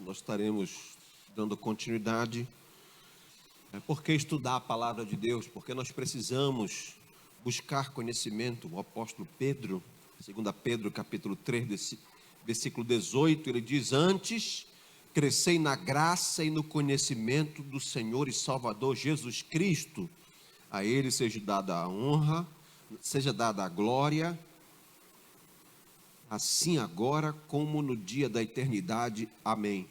Nós estaremos dando continuidade. Por que estudar a palavra de Deus? Porque nós precisamos buscar conhecimento. O apóstolo Pedro, 2 Pedro capítulo 3, versículo 18, ele diz: antes, crescei na graça e no conhecimento do Senhor e Salvador Jesus Cristo. A ele seja dada a honra, seja dada a glória, assim agora como no dia da eternidade. Amém.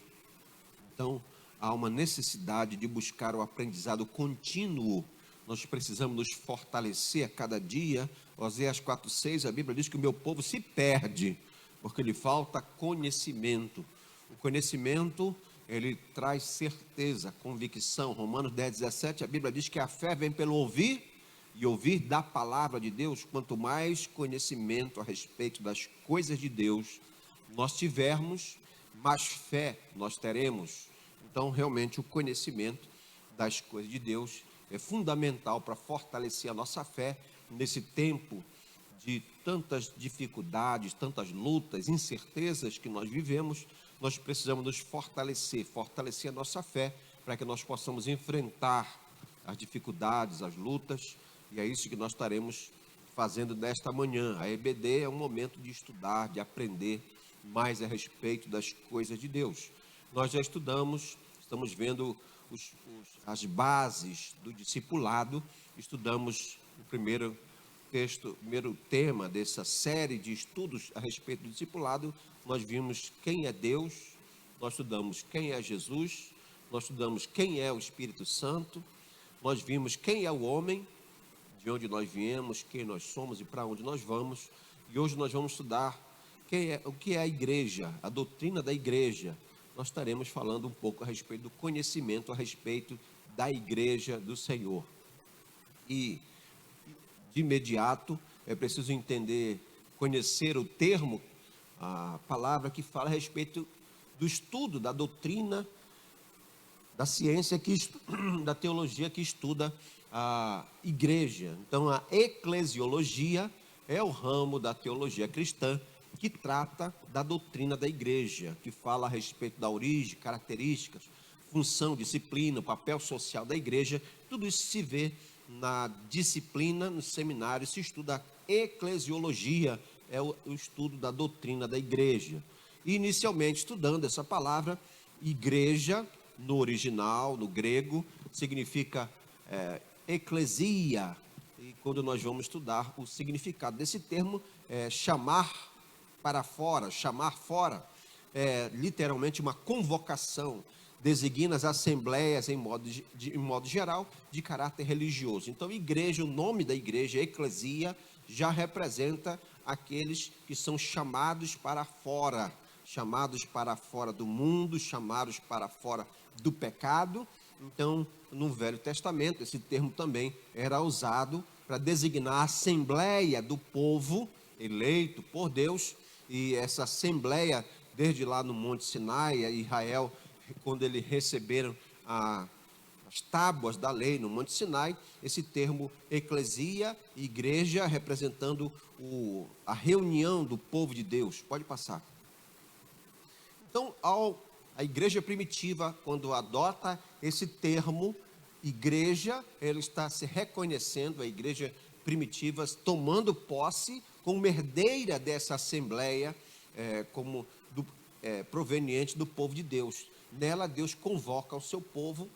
Então, há uma necessidade de buscar o aprendizado contínuo. Nós precisamos nos fortalecer a cada dia. Oséias 4,6, a Bíblia diz que o meu povo se perde, porque lhe falta conhecimento. O conhecimento, ele traz certeza, convicção. Romanos 10,17, a Bíblia diz que a fé vem pelo ouvir, e ouvir da palavra de Deus. Quanto mais conhecimento a respeito das coisas de Deus nós tivermos, mais fé nós teremos. Então, realmente, o conhecimento das coisas de Deus é fundamental para fortalecer a nossa fé nesse tempo de tantas dificuldades, tantas lutas, incertezas que nós vivemos. Nós precisamos nos fortalecer a nossa fé, para que nós possamos enfrentar as dificuldades, as lutas, e é isso que nós estaremos fazendo nesta manhã. A EBD é um momento de estudar, de aprender mais a respeito das coisas de Deus. Nós já estamos vendo as bases do discipulado. Estudamos o primeiro tema dessa série de estudos a respeito do discipulado. Nós vimos quem é Deus, nós estudamos quem é Jesus, nós estudamos quem é o Espírito Santo, nós vimos quem é o homem, de onde nós viemos, quem nós somos e para onde nós vamos. E hoje nós vamos estudar o que é a igreja, a doutrina da igreja. Nós estaremos falando um pouco a respeito do conhecimento a respeito da igreja do Senhor. E, de imediato, é preciso entender, conhecer o termo, a palavra que fala a respeito do estudo da doutrina, da ciência, da teologia que estuda a igreja. Então, a eclesiologia é o ramo da teologia cristã que trata da doutrina da igreja, que fala a respeito da origem, características, função, disciplina, papel social da igreja. Tudo isso se vê na disciplina, no seminário, se estuda a eclesiologia, é o estudo da doutrina da igreja. E, inicialmente, estudando essa palavra, igreja, no original, no grego, significa eclesia. E quando nós vamos estudar o significado desse termo, chamar para fora, chamar fora, literalmente uma convocação, designa as assembleias em modo geral, de caráter religioso. Então, igreja, o nome da igreja, eclesia, já representa aqueles que são chamados para fora do mundo, chamados para fora do pecado. Então, no Velho Testamento, esse termo também era usado para designar a assembleia do povo eleito por Deus. E essa assembleia, desde lá no Monte Sinai, Israel, quando eles receberam as tábuas da lei no Monte Sinai, esse termo eclesia, igreja, representando a reunião do povo de Deus. Pode passar. Então, a igreja primitiva, quando adota esse termo, igreja, ela está se reconhecendo, a igreja primitiva, tomando posse como herdeira dessa assembleia, proveniente do povo de Deus. Nela, Deus convoca o seu povo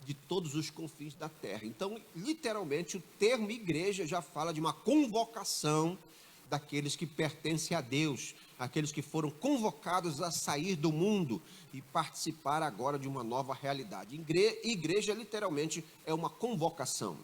de todos os confins da terra. Então, literalmente, o termo igreja já fala de uma convocação daqueles que pertencem a Deus, aqueles que foram convocados a sair do mundo e participar agora de uma nova realidade. Igreja, literalmente, é uma convocação.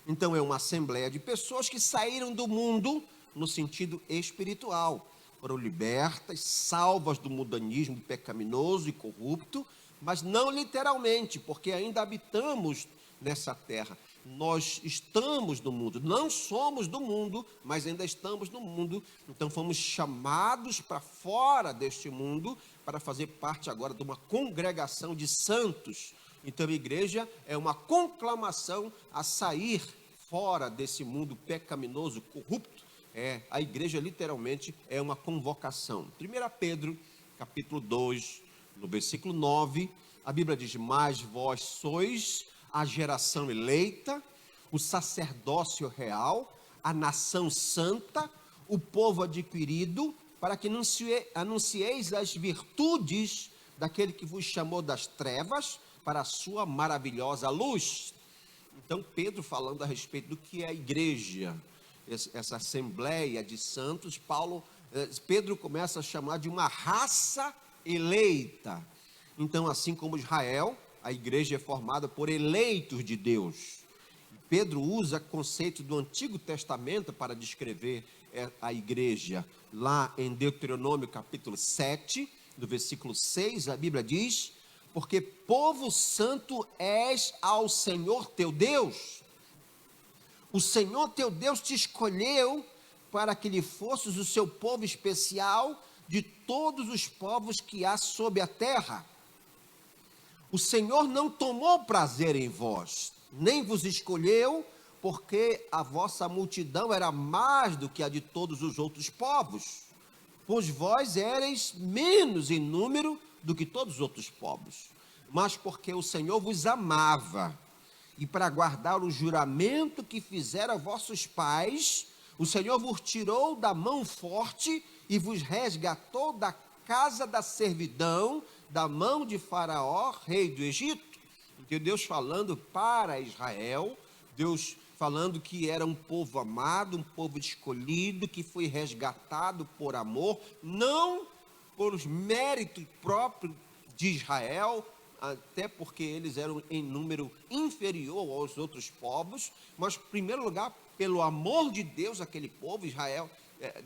Então, é uma assembleia de pessoas que saíram do mundo no sentido espiritual, foram libertas, salvas do mundanismo pecaminoso e corrupto, mas não literalmente, porque ainda habitamos nessa terra. Nós estamos no mundo, não somos do mundo, mas ainda estamos no mundo. Então fomos chamados para fora deste mundo, para fazer parte agora de uma congregação de santos. Então a igreja é uma conclamação a sair fora desse mundo pecaminoso, corrupto. A igreja literalmente é uma convocação. 1 Pedro, capítulo 2, No versículo 9, a Bíblia diz: mas vós sois a geração eleita, o sacerdócio real, a nação santa, o povo adquirido, para que anuncieis as virtudes daquele que vos chamou das trevas para a sua maravilhosa luz. Então, Pedro falando a respeito do que é a igreja, essa assembleia de santos, Pedro começa a chamar de uma raça eleita. Então, assim como Israel, a igreja é formada por eleitos de Deus. Pedro usa conceito do Antigo Testamento para descrever a igreja. Lá em Deuteronômio capítulo 7, do versículo 6, a Bíblia diz: porque povo santo és ao Senhor teu Deus. O Senhor teu Deus te escolheu para que lhe fosses o seu povo especial de todos os povos que há sob a terra. O Senhor não tomou prazer em vós, nem vos escolheu, porque a vossa multidão era mais do que a de todos os outros povos, pois vós éreis menos em número do que todos os outros povos, mas porque o Senhor vos amava, e para guardar o juramento que fizeram vossos pais, o Senhor vos tirou da mão forte e vos resgatou da casa da servidão, da mão de Faraó, rei do Egito. Então Deus falando para Israel, Deus falando que era um povo amado, um povo escolhido, que foi resgatado por amor, não por os méritos próprios de Israel, até porque eles eram em número inferior aos outros povos, mas em primeiro lugar pelo amor de Deus àquele povo.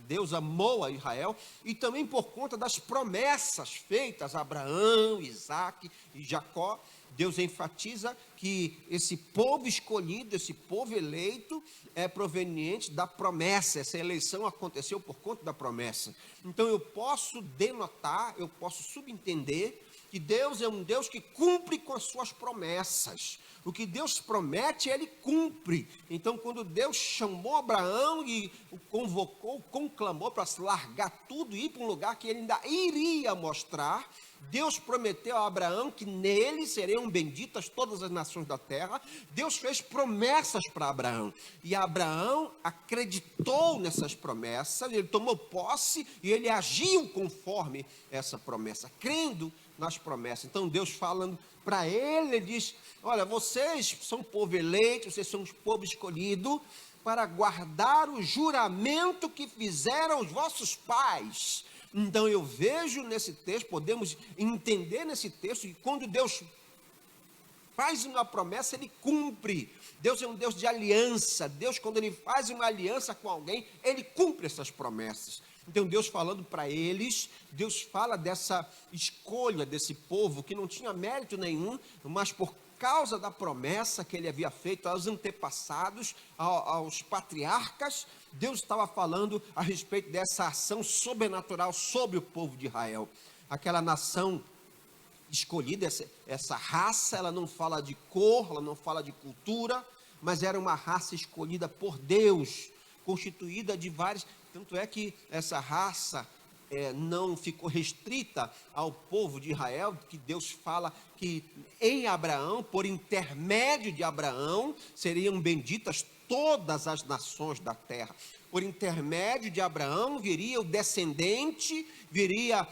Deus amou a Israel, e também por conta das promessas feitas a Abraão, Isaque e Jacó. Deus enfatiza que esse povo escolhido, esse povo eleito, é proveniente da promessa. Essa eleição aconteceu por conta da promessa. Então eu posso denotar, eu posso subentender que Deus é um Deus que cumpre com as suas promessas. O que Deus promete, Ele cumpre. Então, quando Deus chamou Abraão e o convocou, conclamou para se largar tudo e ir para um lugar que Ele ainda iria mostrar, Deus prometeu a Abraão que nele seriam benditas todas as nações da terra. Deus fez promessas para Abraão, e Abraão acreditou nessas promessas, ele tomou posse e ele agiu conforme essa promessa, crendo nas promessas. Então Deus falando para ele diz: olha, vocês são povo eleito, vocês são um povo escolhido para guardar o juramento que fizeram os vossos pais. Então eu vejo nesse texto, podemos entender nesse texto, que quando Deus faz uma promessa, Ele cumpre. Deus é um Deus de aliança. Deus, quando Ele faz uma aliança com alguém, Ele cumpre essas promessas. Então Deus falando para eles, Deus fala dessa escolha desse povo que não tinha mérito nenhum, mas por causa da promessa que Ele havia feito aos antepassados, aos patriarcas, Deus estava falando a respeito dessa ação sobrenatural sobre o povo de Israel. Aquela nação escolhida, essa raça, ela não fala de cor, ela não fala de cultura, mas era uma raça escolhida por Deus, constituída de vários. Tanto é que essa raça não ficou restrita ao povo de Israel, que Deus fala que em Abraão, por intermédio de Abraão, seriam benditas todas as nações da terra. Por intermédio de Abraão viria o descendente, viria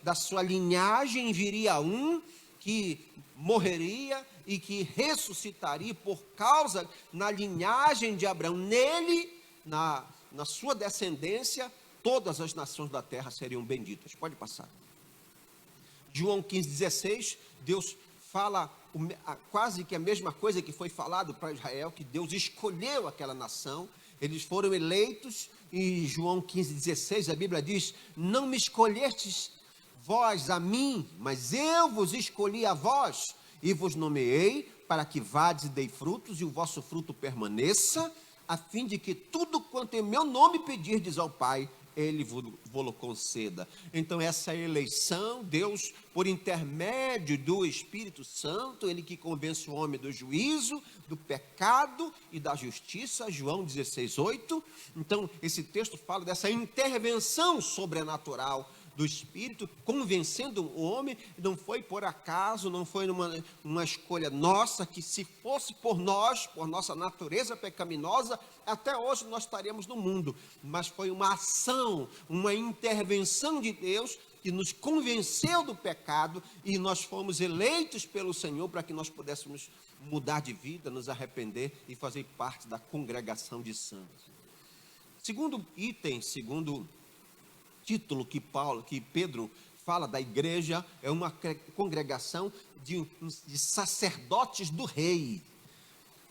da sua linhagem, viria um que morreria e que ressuscitaria por causa na linhagem de Abraão. Nele, na sua descendência, todas as nações da terra seriam benditas. Pode passar. João 15,16, Deus fala quase que a mesma coisa que foi falado para Israel, que Deus escolheu aquela nação, eles foram eleitos. Em João 15,16 a Bíblia diz: não me escolhestes vós a mim, mas eu vos escolhi a vós, e vos nomeei para que vades e dei frutos, e o vosso fruto permaneça, a fim de que tudo quanto em meu nome pedirdes ao Pai, Ele vos conceda. Então essa eleição, Deus, por intermédio do Espírito Santo, Ele que convence o homem do juízo, do pecado e da justiça, João 16:8. Então esse texto fala dessa intervenção sobrenatural do Espírito, convencendo o homem. Não foi por acaso, não foi numa escolha nossa, que se fosse por nós, por nossa natureza pecaminosa, até hoje nós estaríamos no mundo. Mas foi uma ação, uma intervenção de Deus que nos convenceu do pecado e nós fomos eleitos pelo Senhor para que nós pudéssemos mudar de vida, nos arrepender e fazer parte da congregação de santos. Segundo item, segundo título que Pedro fala da igreja, é uma congregação de sacerdotes do rei.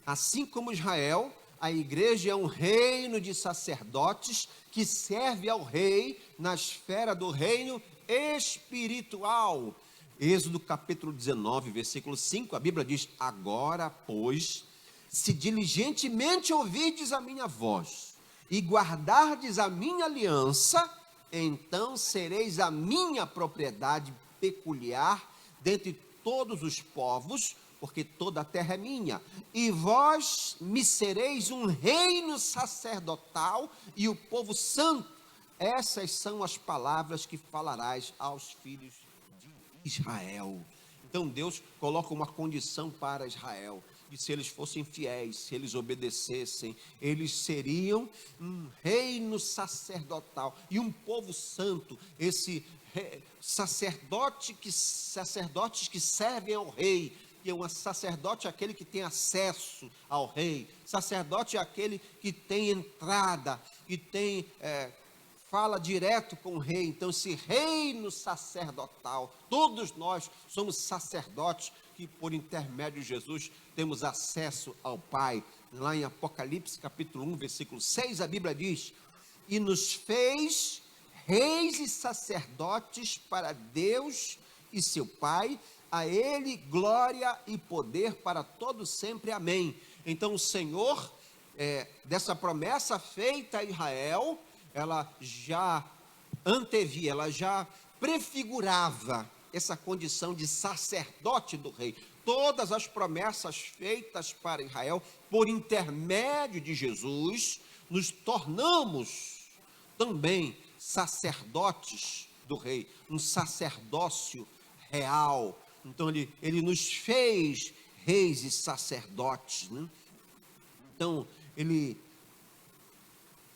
Assim como Israel, a igreja é um reino de sacerdotes que serve ao rei na esfera do reino espiritual. Êxodo capítulo 19, versículo 5, a Bíblia diz: agora, pois, se diligentemente ouvirdes a minha voz e guardardes a minha aliança, então sereis a minha propriedade peculiar dentre todos os povos, porque toda a terra é minha, e vós me sereis um reino sacerdotal e o povo santo. Essas são as palavras que falarás aos filhos de Israel. Então Deus coloca uma condição para Israel, e se eles fossem fiéis, se eles obedecessem, eles seriam um reino sacerdotal e um povo santo. Esse sacerdotes que servem ao rei. E um sacerdote é aquele que tem acesso ao rei. Sacerdote é aquele que tem entrada, que tem fala direto com o rei. Então esse reino sacerdotal, todos nós somos sacerdotes que por intermédio de Jesus temos acesso ao Pai. Lá em Apocalipse capítulo 1, versículo 6, a Bíblia diz: e nos fez reis e sacerdotes para Deus e seu Pai, a Ele glória e poder para todos sempre, amém. Então o Senhor, dessa promessa feita a Israel, ela já antevia, ela já prefigurava essa condição de sacerdote do rei. Todas as promessas feitas para Israel, por intermédio de Jesus, nos tornamos também sacerdotes do rei, um sacerdócio real. Então ele nos fez reis e sacerdotes, né? Então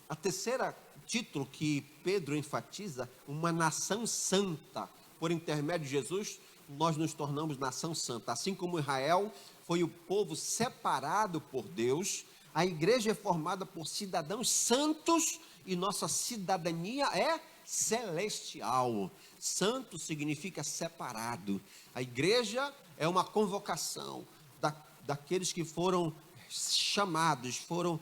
a terceira título que Pedro enfatiza, uma nação santa. Por intermédio de Jesus, nós nos tornamos nação santa. Assim como Israel foi o povo separado por Deus, a igreja é formada por cidadãos santos e nossa cidadania é celestial. Santo significa separado. A igreja é uma convocação daqueles que foram chamados, foram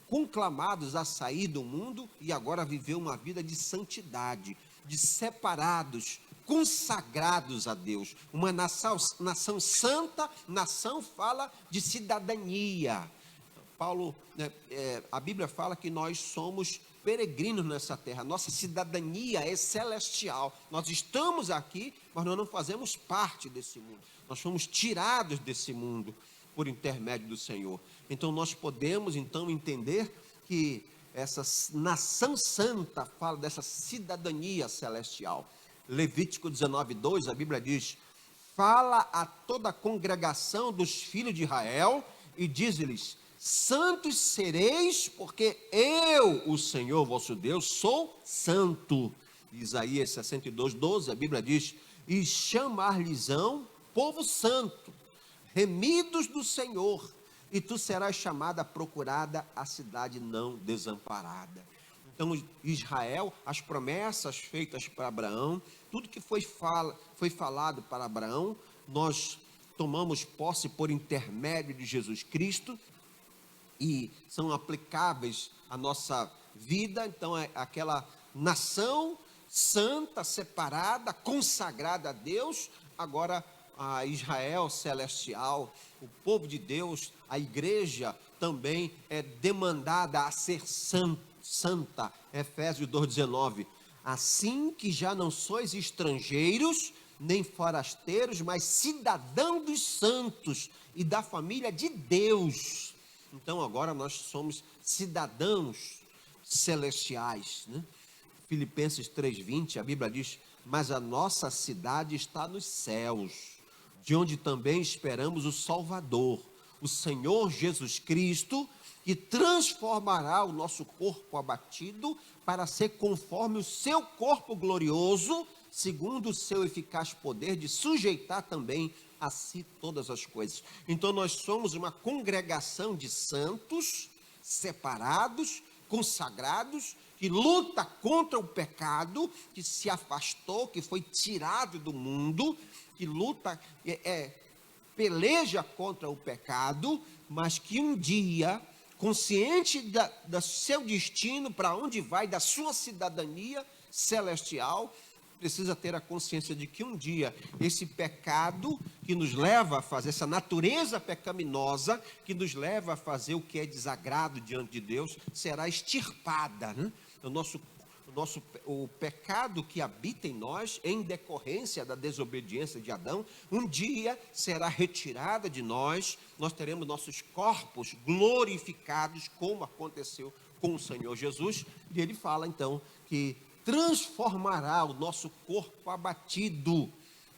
conclamados a sair do mundo e agora viver uma vida de santidade, de separados, consagrados a Deus. Uma nação santa, nação fala de cidadania. A Bíblia fala que nós somos peregrinos nessa terra, nossa cidadania é celestial. Nós estamos aqui, mas nós não fazemos parte desse mundo. Nós fomos tirados desse mundo por intermédio do Senhor. Então nós podemos entender que essa nação santa fala dessa cidadania celestial. Levítico 19:2, a Bíblia diz: fala a toda a congregação dos filhos de Israel e diz-lhes: santos sereis, porque eu, o Senhor vosso Deus, sou santo. Isaías 62:12, a Bíblia diz: e chamar-lhes-ão povo santo, remidos do Senhor, e tu serás chamada, procurada, a cidade não desamparada. Então Israel, as promessas feitas para Abraão, tudo que foi falado para Abraão, nós tomamos posse por intermédio de Jesus Cristo, e são aplicáveis à nossa vida. Então é aquela nação santa, separada, consagrada a Deus. Agora a Israel celestial, o povo de Deus, a igreja também é demandada a ser santa. Efésios 2:19, assim que já não sois estrangeiros, nem forasteiros, mas cidadão dos santos e da família de Deus. Então agora nós somos cidadãos celestiais, né? Filipenses 3:20, a Bíblia diz: mas a nossa cidade está nos céus, de onde também esperamos o Salvador, o Senhor Jesus Cristo, que transformará o nosso corpo abatido para ser conforme o seu corpo glorioso, segundo o seu eficaz poder de sujeitar também a si todas as coisas. Então nós somos uma congregação de santos, separados, consagrados, que luta contra o pecado, que se afastou, que foi tirado do mundo, que luta, peleja contra o pecado, mas que um dia, consciente do seu destino, para onde vai, da sua cidadania celestial, precisa ter a consciência de que um dia esse pecado que nos leva a fazer, essa natureza pecaminosa que nos leva a fazer o que é desagrado diante de Deus, será extirpada, né? O pecado que habita em nós, em decorrência da desobediência de Adão, um dia será retirada de nós, nós teremos nossos corpos glorificados, como aconteceu com o Senhor Jesus, e ele fala então que transformará o nosso corpo abatido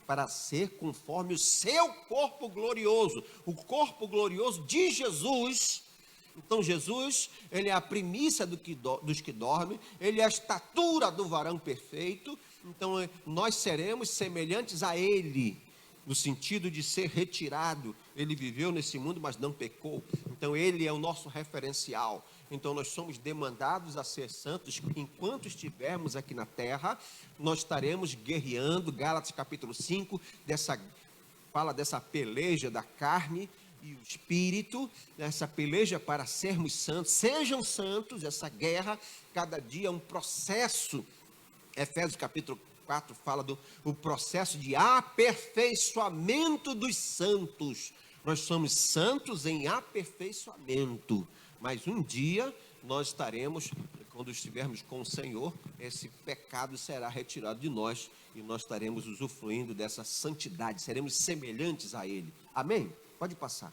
para ser conforme o seu corpo glorioso, o corpo glorioso de Jesus. Então Jesus, ele é a primícia dos que dormem, ele é a estatura do varão perfeito. Então nós seremos semelhantes a ele, no sentido de ser retirado. Ele viveu nesse mundo, mas não pecou, então ele é o nosso referencial. Então nós somos demandados a ser santos. Enquanto estivermos aqui na terra, nós estaremos guerreando. Gálatas capítulo 5, fala dessa peleja da carne e o espírito, essa peleja para sermos santos. Sejam santos, essa guerra, cada dia é um processo. Efésios capítulo 4 fala do processo de aperfeiçoamento dos santos. Nós somos santos em aperfeiçoamento, mas um dia nós estaremos, quando estivermos com o Senhor, esse pecado será retirado de nós e nós estaremos usufruindo dessa santidade, seremos semelhantes a Ele. Amém? Pode passar.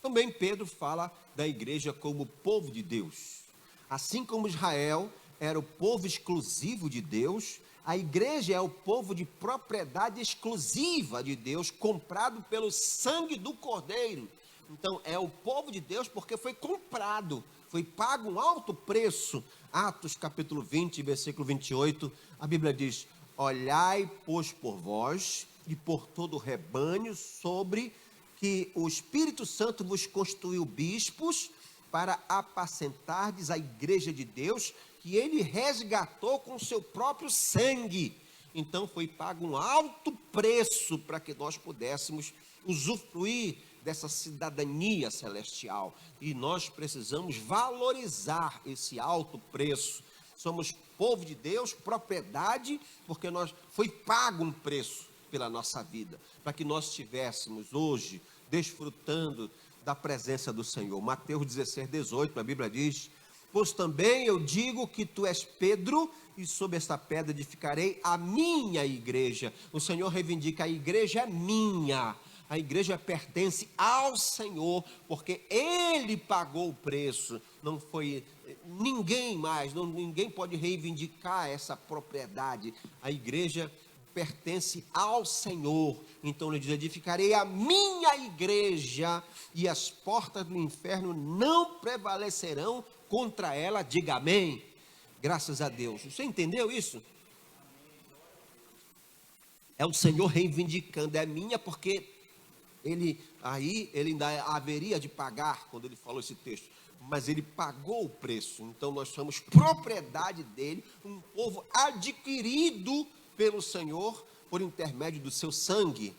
Também Pedro fala da igreja como povo de Deus. Assim como Israel era o povo exclusivo de Deus, a igreja é o povo de propriedade exclusiva de Deus, comprado pelo sangue do Cordeiro. Então é o povo de Deus porque foi comprado, foi pago um alto preço. Atos capítulo 20, versículo 28, a Bíblia diz: olhai, pois, por vós e por todo o rebanho, sobre que o Espírito Santo vos constituiu bispos, para apacentardes a igreja de Deus, que ele resgatou com seu próprio sangue. Então foi pago um alto preço para que nós pudéssemos usufruir dessa cidadania celestial, e nós precisamos valorizar esse alto preço. Somos povo de Deus, propriedade, porque foi pago um preço pela nossa vida, para que nós estivéssemos hoje desfrutando da presença do Senhor. Mateus 16, 18, a Bíblia diz: pois também eu digo que tu és Pedro, e sobre esta pedra edificarei a minha igreja. O Senhor reivindica: a igreja é minha. A igreja pertence ao Senhor, porque Ele pagou o preço, não foi ninguém mais, ninguém pode reivindicar essa propriedade. A igreja pertence ao Senhor. Então ele diz: edificarei a minha igreja, e as portas do inferno não prevalecerão contra ela. Diga amém. Graças a Deus. Você entendeu isso? É o Senhor reivindicando: é minha, porque ele ainda haveria de pagar, quando ele falou esse texto, mas ele pagou o preço. Então nós somos propriedade dele, um povo adquirido pelo Senhor por intermédio do seu sangue.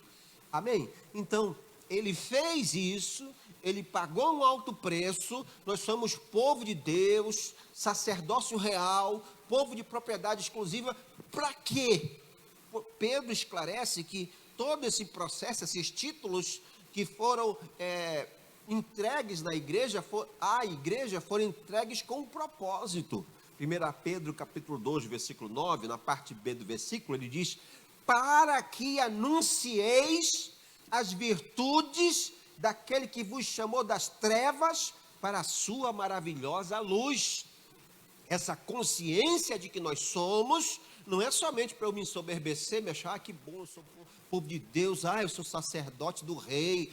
Amém? Então ele fez isso, ele pagou um alto preço. Nós somos povo de Deus, sacerdócio real, povo de propriedade exclusiva. Para quê? Pedro esclarece que todo esse processo, esses títulos que foram entregues na igreja, à igreja, foram entregues com um propósito. 1 Pedro capítulo 2, versículo 9, na parte B do versículo, ele diz: para que anuncieis as virtudes daquele que vos chamou das trevas para a sua maravilhosa luz. Essa consciência de que nós somos, não é somente para eu me ensoberbecer, me achar, que bom, eu sou povo de Deus, eu sou sacerdote do rei,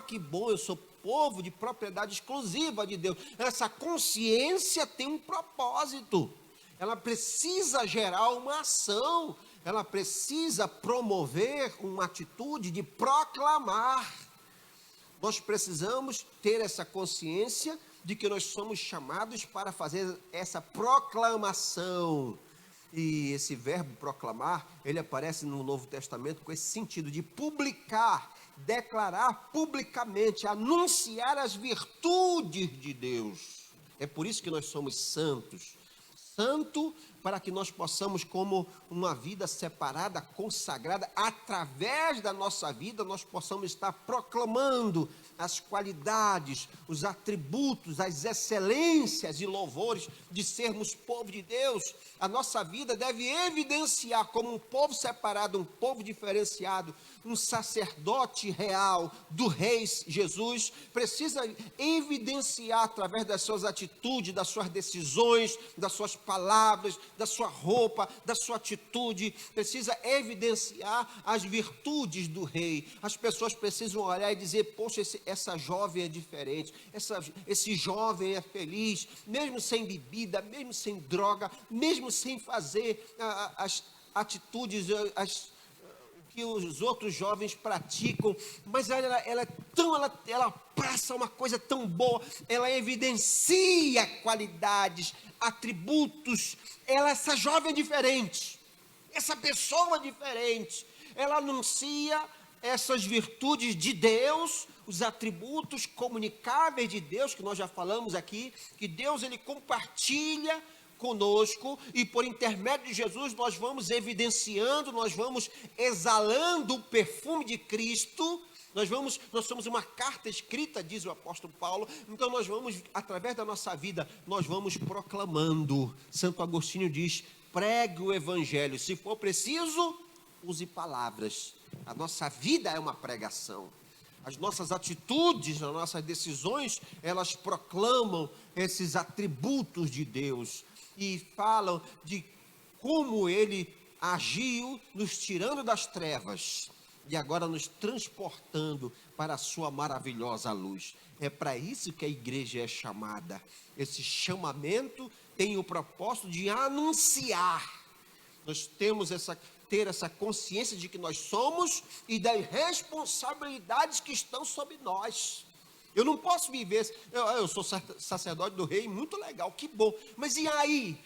que bom, eu sou povo de propriedade exclusiva de Deus. Essa consciência tem um propósito, ela precisa gerar uma ação, ela precisa promover uma atitude de proclamar. Nós precisamos ter essa consciência de que nós somos chamados para fazer essa proclamação. E esse verbo proclamar, ele aparece no Novo Testamento com esse sentido de publicar, declarar publicamente, anunciar as virtudes de Deus. É por isso que nós somos santos. Santo para que nós possamos, como uma vida separada, consagrada, através da nossa vida, nós possamos estar proclamando as qualidades, os atributos, as excelências e louvores de sermos povo de Deus. A nossa vida deve evidenciar como um povo separado, um povo diferenciado, um sacerdote real do Rei Jesus, precisa evidenciar através das suas atitudes, das suas decisões, das suas palavras, da sua roupa, da sua atitude, precisa evidenciar as virtudes do rei. As pessoas precisam olhar e dizer, poxa, essa jovem é diferente, esse jovem é feliz, mesmo sem bebida, mesmo sem droga, mesmo sem fazer as atitudes, que os outros jovens praticam, mas ela passa uma coisa tão boa, ela evidencia qualidades, atributos, essa jovem é diferente, essa pessoa é diferente, ela anuncia essas virtudes de Deus, os atributos comunicáveis de Deus, que nós já falamos aqui, que Deus ele compartilha conosco, e por intermédio de Jesus nós vamos evidenciando, nós vamos exalando o perfume de Cristo. Nós somos uma carta escrita, diz o apóstolo Paulo, então nós vamos, através da nossa vida, nós vamos proclamando. Santo Agostinho diz, pregue o evangelho, se for preciso, use palavras. A nossa vida é uma pregação. As nossas atitudes, as nossas decisões, elas proclamam esses atributos de Deus e falam de como Ele agiu, nos tirando das trevas e agora nos transportando para a sua maravilhosa luz. É para isso que a igreja é chamada. Esse chamamento tem o propósito de anunciar. Nós temos ter essa consciência de que nós somos e das responsabilidades que estão sobre nós. Eu não posso viver, eu sou sacerdote do rei, muito legal, que bom, mas e aí?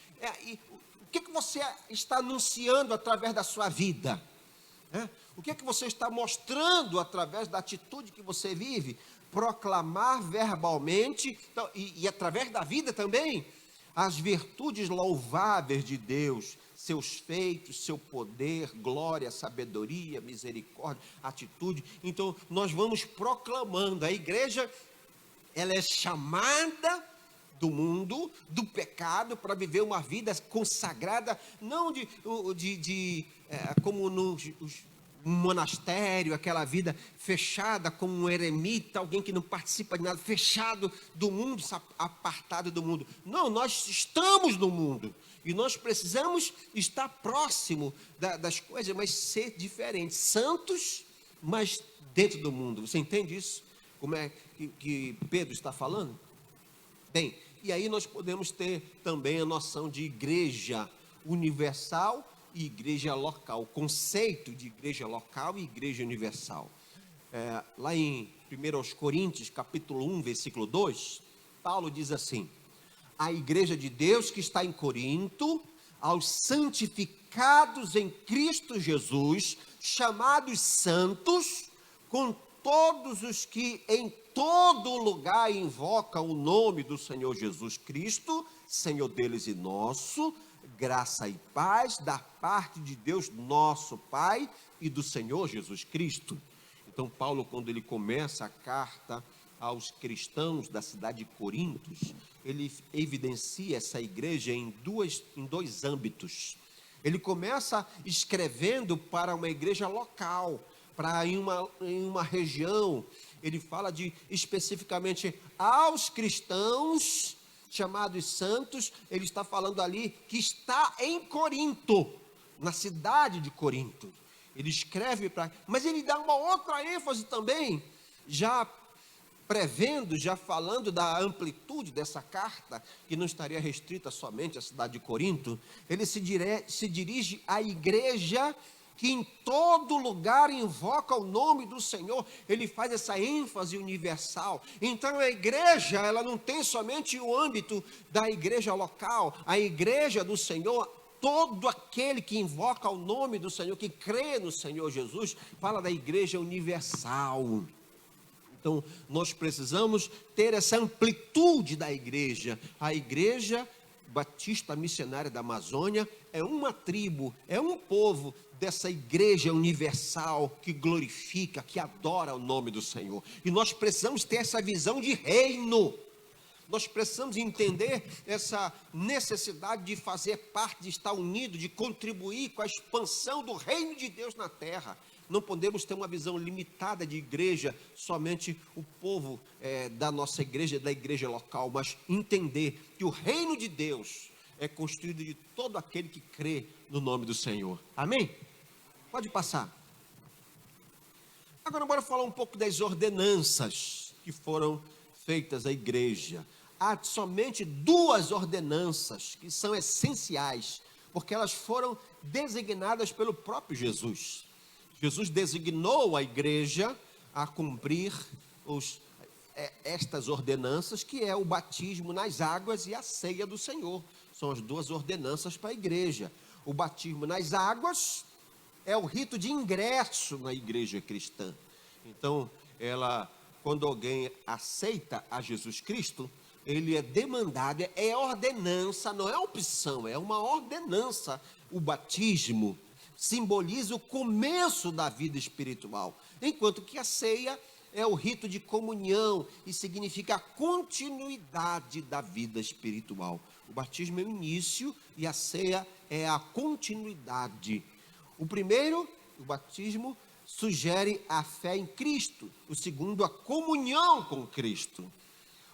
O que você está anunciando através da sua vida? O que você está mostrando através da atitude que você vive? Proclamar verbalmente, então, e através da vida também, as virtudes louváveis de Deus, seus feitos, seu poder, glória, sabedoria, misericórdia, atitude. Então nós vamos proclamando. A igreja, ela é chamada do mundo, do pecado, para viver uma vida consagrada, não como no monastério, aquela vida fechada, como um eremita, alguém que não participa de nada, fechado do mundo, apartado do mundo. Não, nós estamos no mundo e nós precisamos estar próximo das coisas, mas ser diferentes, santos, mas dentro do mundo. Você entende isso? Como é que Pedro está falando? Bem, e aí nós podemos ter também a noção de igreja universal e igreja local, o conceito de igreja local e igreja universal. Lá em 1 Coríntios, capítulo 1, versículo 2, Paulo diz assim: a igreja de Deus que está em Corinto, aos santificados em Cristo Jesus, chamados santos, com todos os que em todo lugar invocam o nome do Senhor Jesus Cristo, Senhor deles e nosso, graça e paz da parte de Deus nosso Pai e do Senhor Jesus Cristo. Então Paulo, quando ele começa a carta aos cristãos da cidade de Corintos, ele evidencia essa igreja em dois âmbitos. Ele começa escrevendo para uma igreja local, em uma região. Ele fala especificamente aos cristãos chamados santos, ele está falando ali que está em Corinto, na cidade de Corinto. Ele escreve para... Mas ele dá uma outra ênfase também, já prevendo, já falando da amplitude dessa carta, que não estaria restrita somente à cidade de Corinto. Ele se dirige à igreja que em todo lugar invoca o nome do Senhor. Ele faz essa ênfase universal. Então a igreja, ela não tem somente o âmbito da igreja local, a igreja do Senhor, todo aquele que invoca o nome do Senhor, que crê no Senhor Jesus, fala da igreja universal. Então, nós precisamos ter essa amplitude da igreja. A igreja batista missionária da Amazônia é uma tribo, é um povo dessa igreja universal que glorifica, que adora o nome do Senhor. E nós precisamos ter essa visão de reino. Nós precisamos entender essa necessidade de fazer parte, de estar unido, de contribuir com a expansão do reino de Deus na terra. Não podemos ter uma visão limitada de igreja, somente o povo da nossa igreja, da igreja local, mas entender que o reino de Deus é construído de todo aquele que crê no nome do Senhor. Amém? Pode passar. Agora, bora falar um pouco das ordenanças que foram feitas à igreja. Há somente 2 ordenanças que são essenciais, porque elas foram designadas pelo próprio Jesus. Jesus designou a igreja a cumprir estas ordenanças, que é o batismo nas águas e a ceia do Senhor. São as 2 ordenanças para a igreja. O batismo nas águas é o rito de ingresso na igreja cristã. Então, quando alguém aceita a Jesus Cristo, ele é demandado, é ordenança, não é opção, é uma ordenança. O batismo simboliza o começo da vida espiritual, enquanto que a ceia é o rito de comunhão e significa a continuidade da vida espiritual. O batismo é o início e a ceia é a continuidade. O primeiro, o batismo, sugere a fé em Cristo. O segundo, a comunhão com Cristo.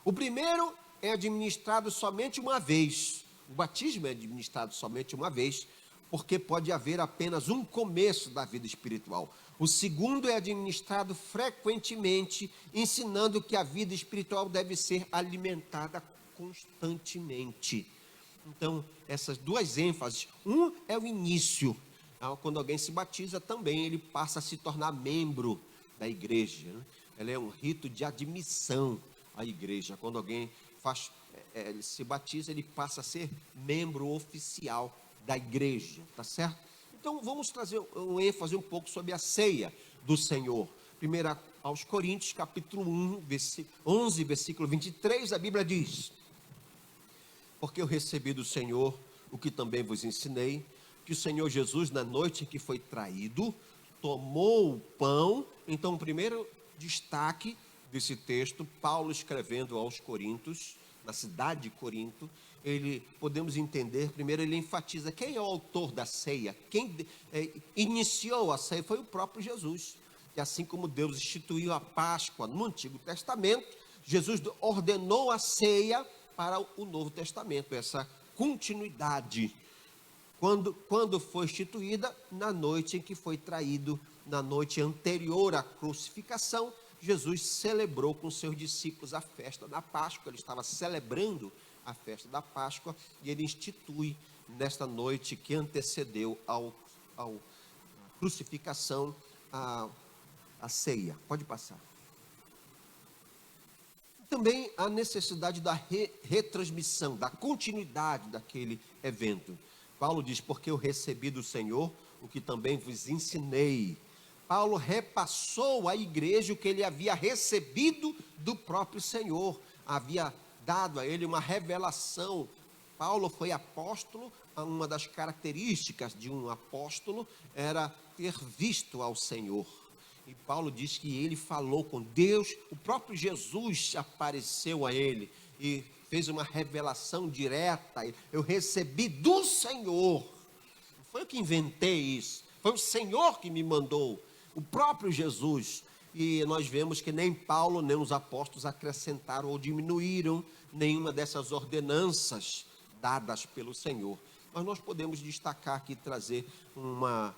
O primeiro é administrado somente uma vez. O batismo é administrado somente uma vez, porque pode haver apenas um começo da vida espiritual. O segundo é administrado frequentemente, ensinando que a vida espiritual deve ser alimentada constantemente. Então, essas 2 ênfases. Um é o início. Quando alguém se batiza também, ele passa a se tornar membro da igreja. Ela é um rito de admissão à igreja. Quando alguém ele se batiza, ele passa a ser membro oficial da igreja, tá certo? Então vamos trazer um ênfase um pouco sobre a ceia do Senhor. 1 aos Coríntios, capítulo 11, versículo 23, a Bíblia diz: porque eu recebi do Senhor o que também vos ensinei, que o Senhor Jesus, na noite em que foi traído, tomou o pão. Então, o primeiro destaque desse texto, Paulo escrevendo aos Coríntios, na cidade de Corinto, podemos entender, primeiro ele enfatiza quem é o autor da ceia, quem iniciou a ceia foi o próprio Jesus. E assim como Deus instituiu a Páscoa no Antigo Testamento, Jesus ordenou a ceia para o Novo Testamento, essa continuidade. Quando foi instituída? Na noite em que foi traído, na noite anterior à crucificação, Jesus celebrou com seus discípulos a festa da Páscoa. Ele estava celebrando a festa da Páscoa e ele institui nesta noite que antecedeu a crucificação a ceia. Pode passar. Também a necessidade da retransmissão, da continuidade daquele evento. Paulo diz: porque eu recebi do Senhor o que também vos ensinei. Paulo repassou à igreja o que ele havia recebido do próprio Senhor, havia dado a ele uma revelação. Paulo foi apóstolo. Uma das características de um apóstolo era ter visto ao Senhor. E Paulo diz que ele falou com Deus, o próprio Jesus apareceu a ele e fez uma revelação direta. Eu recebi do Senhor. Não foi eu que inventei isso, foi o Senhor que me mandou. O próprio Jesus e nós vemos que nem Paulo, nem os apóstolos acrescentaram ou diminuíram nenhuma dessas ordenanças dadas pelo Senhor. Mas nós podemos destacar aqui, trazer uma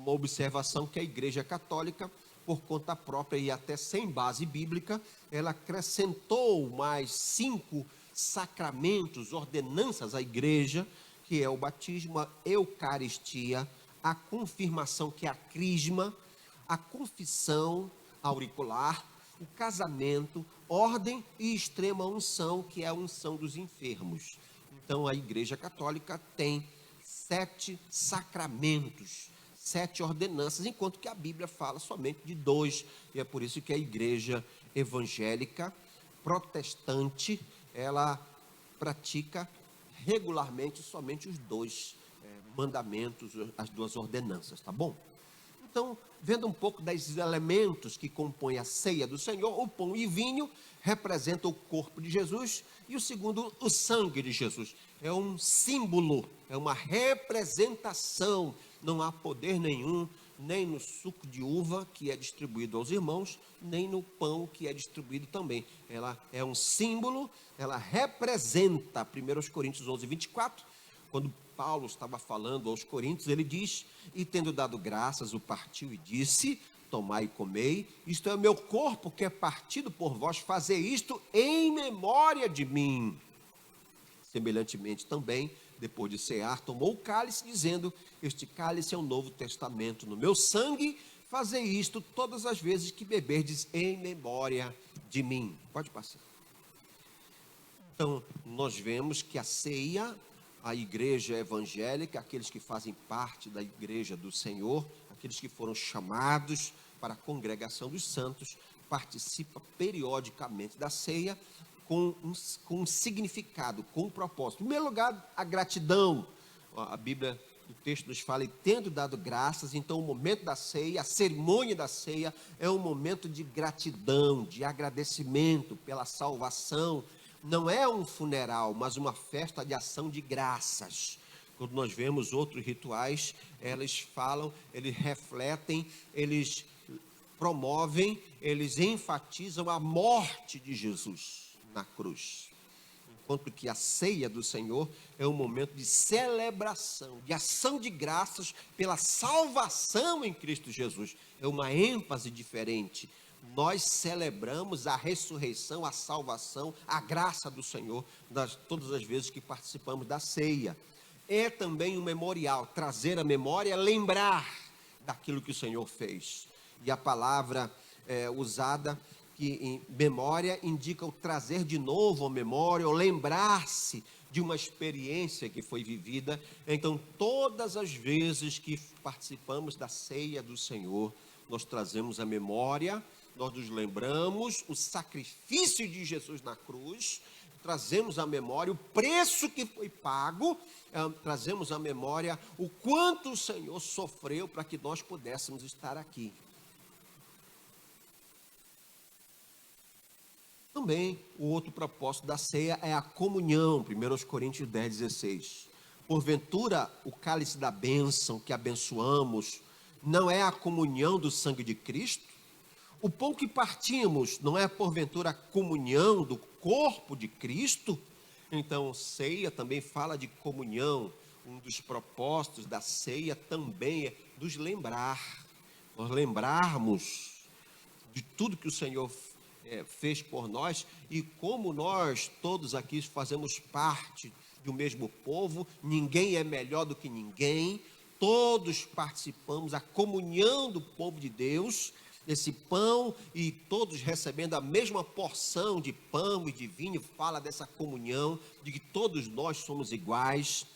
observação que a Igreja Católica, por conta própria e até sem base bíblica, ela acrescentou mais 5 sacramentos, ordenanças à Igreja, que é o batismo, a Eucaristia, a confirmação, que é a crisma, a confissão auricular, o casamento, ordem e extrema unção, que é a unção dos enfermos. Então a Igreja Católica tem 7 sacramentos, 7 ordenanças, enquanto que a Bíblia fala somente de 2, e é por isso que a Igreja evangélica protestante, ela pratica regularmente somente os 2 mandamentos, as 2 ordenanças, tá bom? Então, vendo um pouco dos elementos que compõem a ceia do Senhor, o pão e vinho representa o corpo de Jesus, e o segundo, o sangue de Jesus. É um símbolo, é uma representação. Não há poder nenhum, nem no suco de uva que é distribuído aos irmãos, nem no pão que é distribuído também. Ela é um símbolo, ela representa, 1 Coríntios 11, 24, quando Paulo estava falando aos Coríntios, ele diz: e tendo dado graças, o partiu e disse: tomai e comei, isto é o meu corpo que é partido por vós, fazei isto em memória de mim. Semelhantemente também, depois de cear, tomou o cálice, dizendo: este cálice é o novo testamento no meu sangue, fazei isto todas as vezes que beberdes em memória de mim. Pode passar. Então, nós vemos que a ceia, a igreja evangélica, aqueles que fazem parte da igreja do Senhor, aqueles que foram chamados para a congregação dos santos, participa periodicamente da ceia com um significado, com um propósito. Em primeiro lugar, a gratidão. A Bíblia, o texto nos fala: e tendo dado graças. Então o momento da ceia, a cerimônia da ceia, é um momento de gratidão, de agradecimento pela salvação. Não é um funeral, mas uma festa de ação de graças. Quando nós vemos outros rituais, eles falam, eles refletem, eles promovem, eles enfatizam a morte de Jesus na cruz. Enquanto que a ceia do Senhor é um momento de celebração, de ação de graças pela salvação em Cristo Jesus. É uma ênfase diferente. Nós celebramos a ressurreição, a salvação, a graça do Senhor, todas as vezes que participamos da ceia. É também um memorial, trazer a memória, lembrar daquilo que o Senhor fez. E a palavra usada que em memória indica o trazer de novo a memória, ou lembrar-se de uma experiência que foi vivida. Então, todas as vezes que participamos da ceia do Senhor, nós trazemos a memória, nós nos lembramos o sacrifício de Jesus na cruz, trazemos à memória o preço que foi pago, trazemos à memória o quanto o Senhor sofreu para que nós pudéssemos estar aqui. Também o outro propósito da ceia é a comunhão, 1 Coríntios 10, 16. Porventura, o cálice da bênção que abençoamos não é a comunhão do sangue de Cristo? O pão que partimos não é porventura a comunhão do corpo de Cristo? Então, ceia também fala de comunhão. Um dos propósitos da ceia também é nos lembrar. Nós lembrarmos de tudo que o Senhor fez por nós, e como nós todos aqui fazemos parte do mesmo povo, ninguém é melhor do que ninguém, todos participamos da comunhão do povo de Deus, esse pão, e todos recebendo a mesma porção de pão e de vinho, fala dessa comunhão, de que todos nós somos iguais.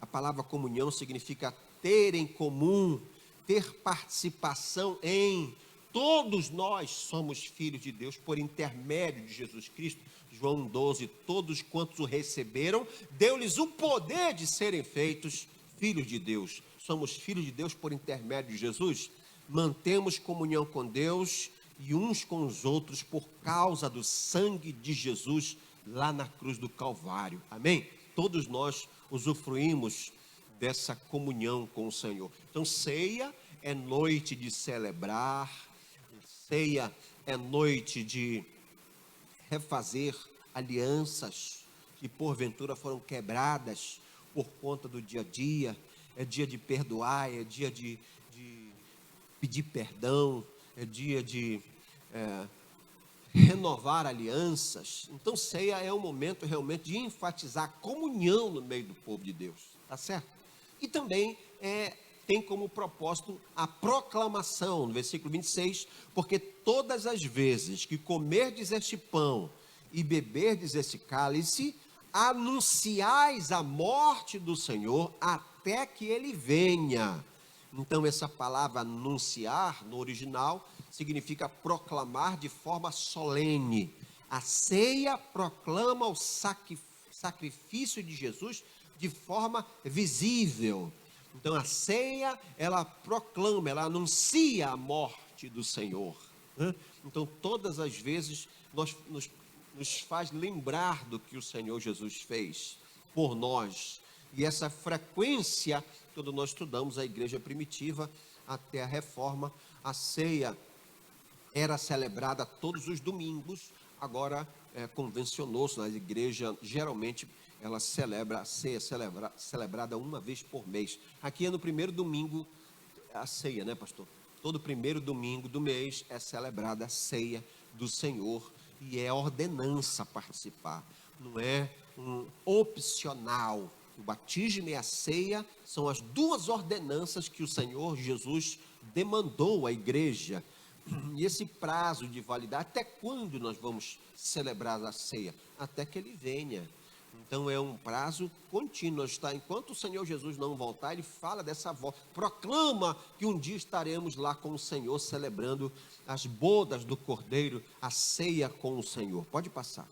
A palavra comunhão significa ter em comum, ter participação em. Todos nós somos filhos de Deus por intermédio de Jesus Cristo. João 12, todos quantos o receberam, deu-lhes o poder de serem feitos filhos de Deus. Somos filhos de Deus por intermédio de Jesus. Mantemos comunhão com Deus e uns com os outros por causa do sangue de Jesus lá na cruz do Calvário. Amém? Todos nós usufruímos dessa comunhão com o Senhor. Então, ceia é noite de celebrar, Ceia é noite de refazer alianças que porventura foram quebradas por conta do dia a dia. É dia de perdoar, é dia de pedir perdão, é dia de renovar alianças. Então ceia é um momento realmente de enfatizar a comunhão no meio do povo de Deus, tá certo? E também tem como propósito a proclamação, no versículo 26, porque todas as vezes que comerdes este pão e beberdes este cálice, anunciais a morte do Senhor até que ele venha. Então essa palavra anunciar, no original, significa proclamar de forma solene. A ceia proclama o sacrifício de Jesus de forma visível. Então a ceia, ela proclama, ela anuncia a morte do Senhor. Então todas as vezes nos faz lembrar do que o Senhor Jesus fez por nós. E essa frequência, quando nós estudamos a igreja primitiva até a reforma, a ceia era celebrada todos os domingos. Agora convencionou-se na igreja, geralmente ela celebra a ceia, celebrada uma vez por mês. Aqui é no primeiro domingo a ceia, né, pastor? Todo primeiro domingo do mês é celebrada a ceia do Senhor e é ordenança participar, não é um opcional. O batismo e a ceia são as duas ordenanças que o Senhor Jesus demandou à igreja. E esse prazo de validade, até quando nós vamos celebrar a ceia? Até que ele venha. Então é um prazo contínuo, está? Enquanto o Senhor Jesus não voltar, ele fala dessa volta, proclama que um dia estaremos lá com o Senhor, celebrando as bodas do Cordeiro, a ceia com o Senhor. Pode passar.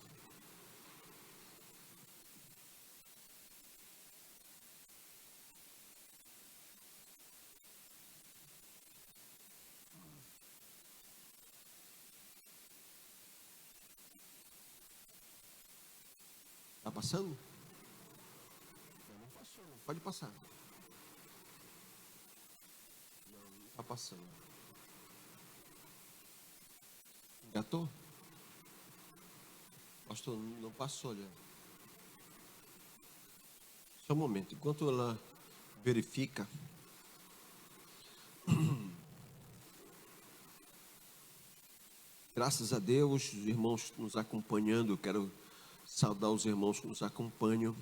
Está passando? Não passou, não. Pode passar. Não está passando. Engatou? Pastor, não passou, olha. Só um momento, enquanto ela verifica. Graças a Deus, os irmãos nos acompanhando, eu quero saudar os irmãos que nos acompanham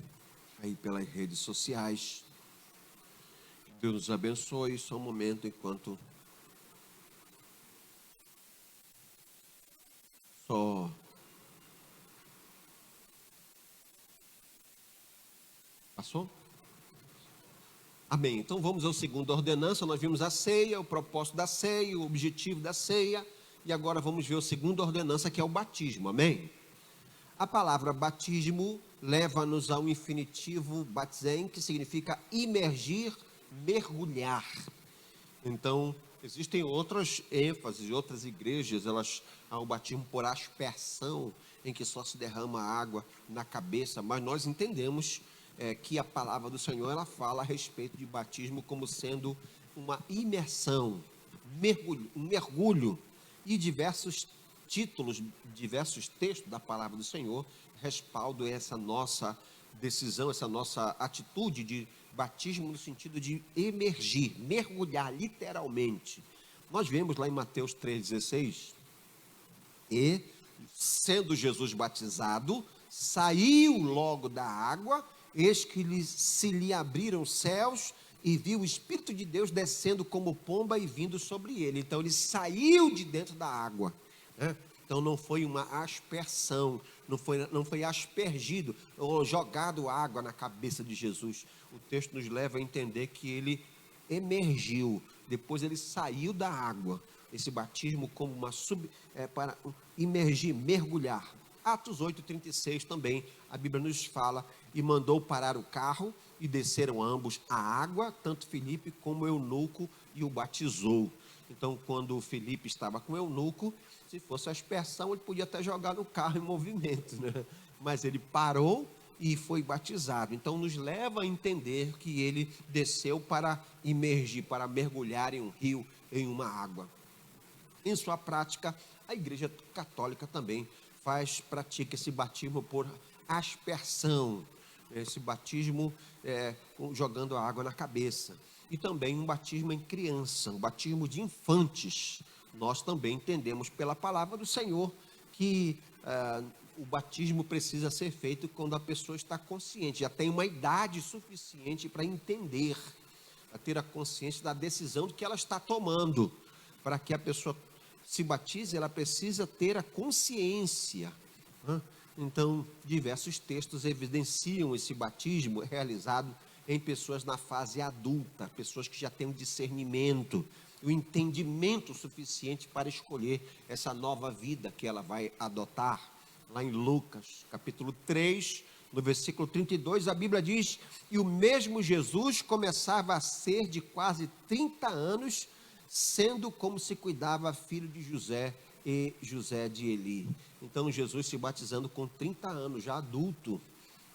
aí pelas redes sociais. Que Deus nos abençoe. Só um momento enquanto só passou? Amém. Então vamos à segunda ordenança. Nós vimos a ceia, o propósito da ceia, o objetivo da ceia, e agora vamos ver a segunda ordenança, que é o batismo. Amém? A palavra batismo leva-nos ao infinitivo baptizem, que significa imergir, mergulhar. Então, existem outras ênfases, outras igrejas, elas há o batismo por aspersão, em que só se derrama água na cabeça, mas nós entendemos que a palavra do Senhor, ela fala a respeito de batismo como sendo uma imersão, um mergulho, e diversos títulos, diversos textos da palavra do Senhor respaldam essa nossa decisão, essa nossa atitude de batismo no sentido de emergir, mergulhar literalmente. Nós vemos lá em Mateus 3,16, e sendo Jesus batizado, saiu logo da água, eis que se lhe abriram os céus, e viu o Espírito de Deus descendo como pomba e vindo sobre ele. Então ele saiu de dentro da água, né? Então não foi uma aspersão, não foi aspergido ou jogado água na cabeça de Jesus. O texto nos leva a entender que ele emergiu, depois ele saiu da água. Esse batismo como para imergir, mergulhar. Atos 8,36 também, a Bíblia nos fala, e mandou parar o carro, e desceram ambos à água, tanto Filipe como o eunuco, e o batizou. Então, quando Filipe estava com o eunuco, se fosse a aspersão, ele podia até jogar no carro em movimento, né? Mas ele parou e foi batizado. Então, nos leva a entender que ele desceu para imergir, para mergulhar em um rio, em uma água. Em sua prática, a Igreja Católica também pratica esse batismo por aspersão, esse batismo jogando a água na cabeça, e também um batismo em criança, um batismo de infantes. Nós também entendemos pela palavra do Senhor que o batismo precisa ser feito quando a pessoa está consciente, já tem uma idade suficiente para entender, para ter a consciência da decisão que ela está tomando. Para que a pessoa se batize, ela precisa ter a consciência. Então, diversos textos evidenciam esse batismo realizado em pessoas na fase adulta, pessoas que já têm o discernimento, o entendimento suficiente para escolher essa nova vida que ela vai adotar. Lá em Lucas, capítulo 3, no versículo 32, a Bíblia diz: e o mesmo Jesus começava a ser de quase 30 anos, sendo como se cuidava filho de José e José de Eli. Então, Jesus se batizando com 30 anos, já adulto.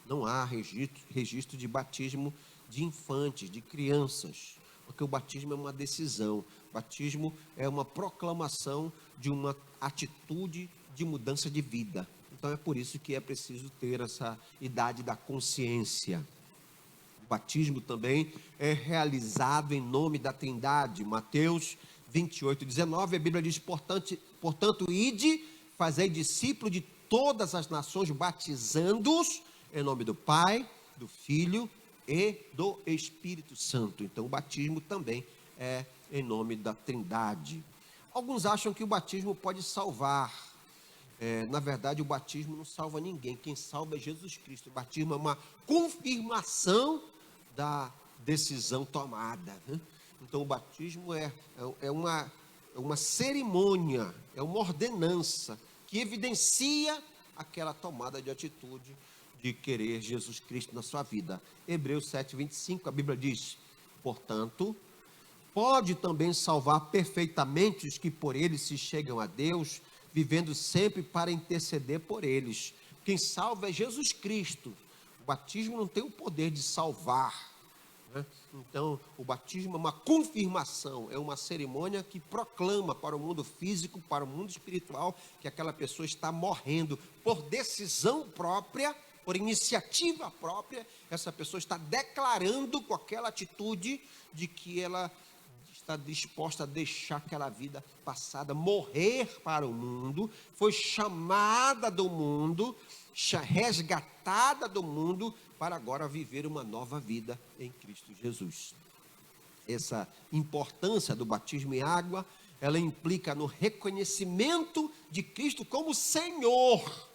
Não há registro de batismo de infantes, de crianças, porque o batismo é uma decisão. O batismo é uma proclamação de uma atitude de mudança de vida. Então, é por isso que é preciso ter essa idade da consciência. O batismo também é realizado em nome da Trindade. Mateus 28, 19, a Bíblia diz: portanto, ide, fazei discípulo de todas as nações, batizando-os em nome do Pai, do Filho e do Espírito Santo. Então, o batismo também é em nome da Trindade. Alguns acham que o batismo pode salvar. Na verdade, o batismo não salva ninguém. Quem salva é Jesus Cristo. O batismo é uma confirmação da decisão tomada. Então, o batismo é uma cerimônia, é uma ordenança que evidencia aquela tomada de atitude de querer Jesus Cristo na sua vida. Hebreus 7, 25, a Bíblia diz: portanto, pode também salvar perfeitamente os que por ele se chegam a Deus, vivendo sempre para interceder por eles. Quem salva é Jesus Cristo. O batismo não tem o poder de salvar. Então, o batismo é uma confirmação, é uma cerimônia que proclama para o mundo físico, para o mundo espiritual, que aquela pessoa está morrendo por decisão própria, por iniciativa própria. Essa pessoa está declarando com aquela atitude de que ela está disposta a deixar aquela vida passada, morrer para o mundo, foi chamada do mundo, resgatada do mundo, para agora viver uma nova vida em Cristo Jesus. Essa importância do batismo em água, ela implica no reconhecimento de Cristo como Senhor.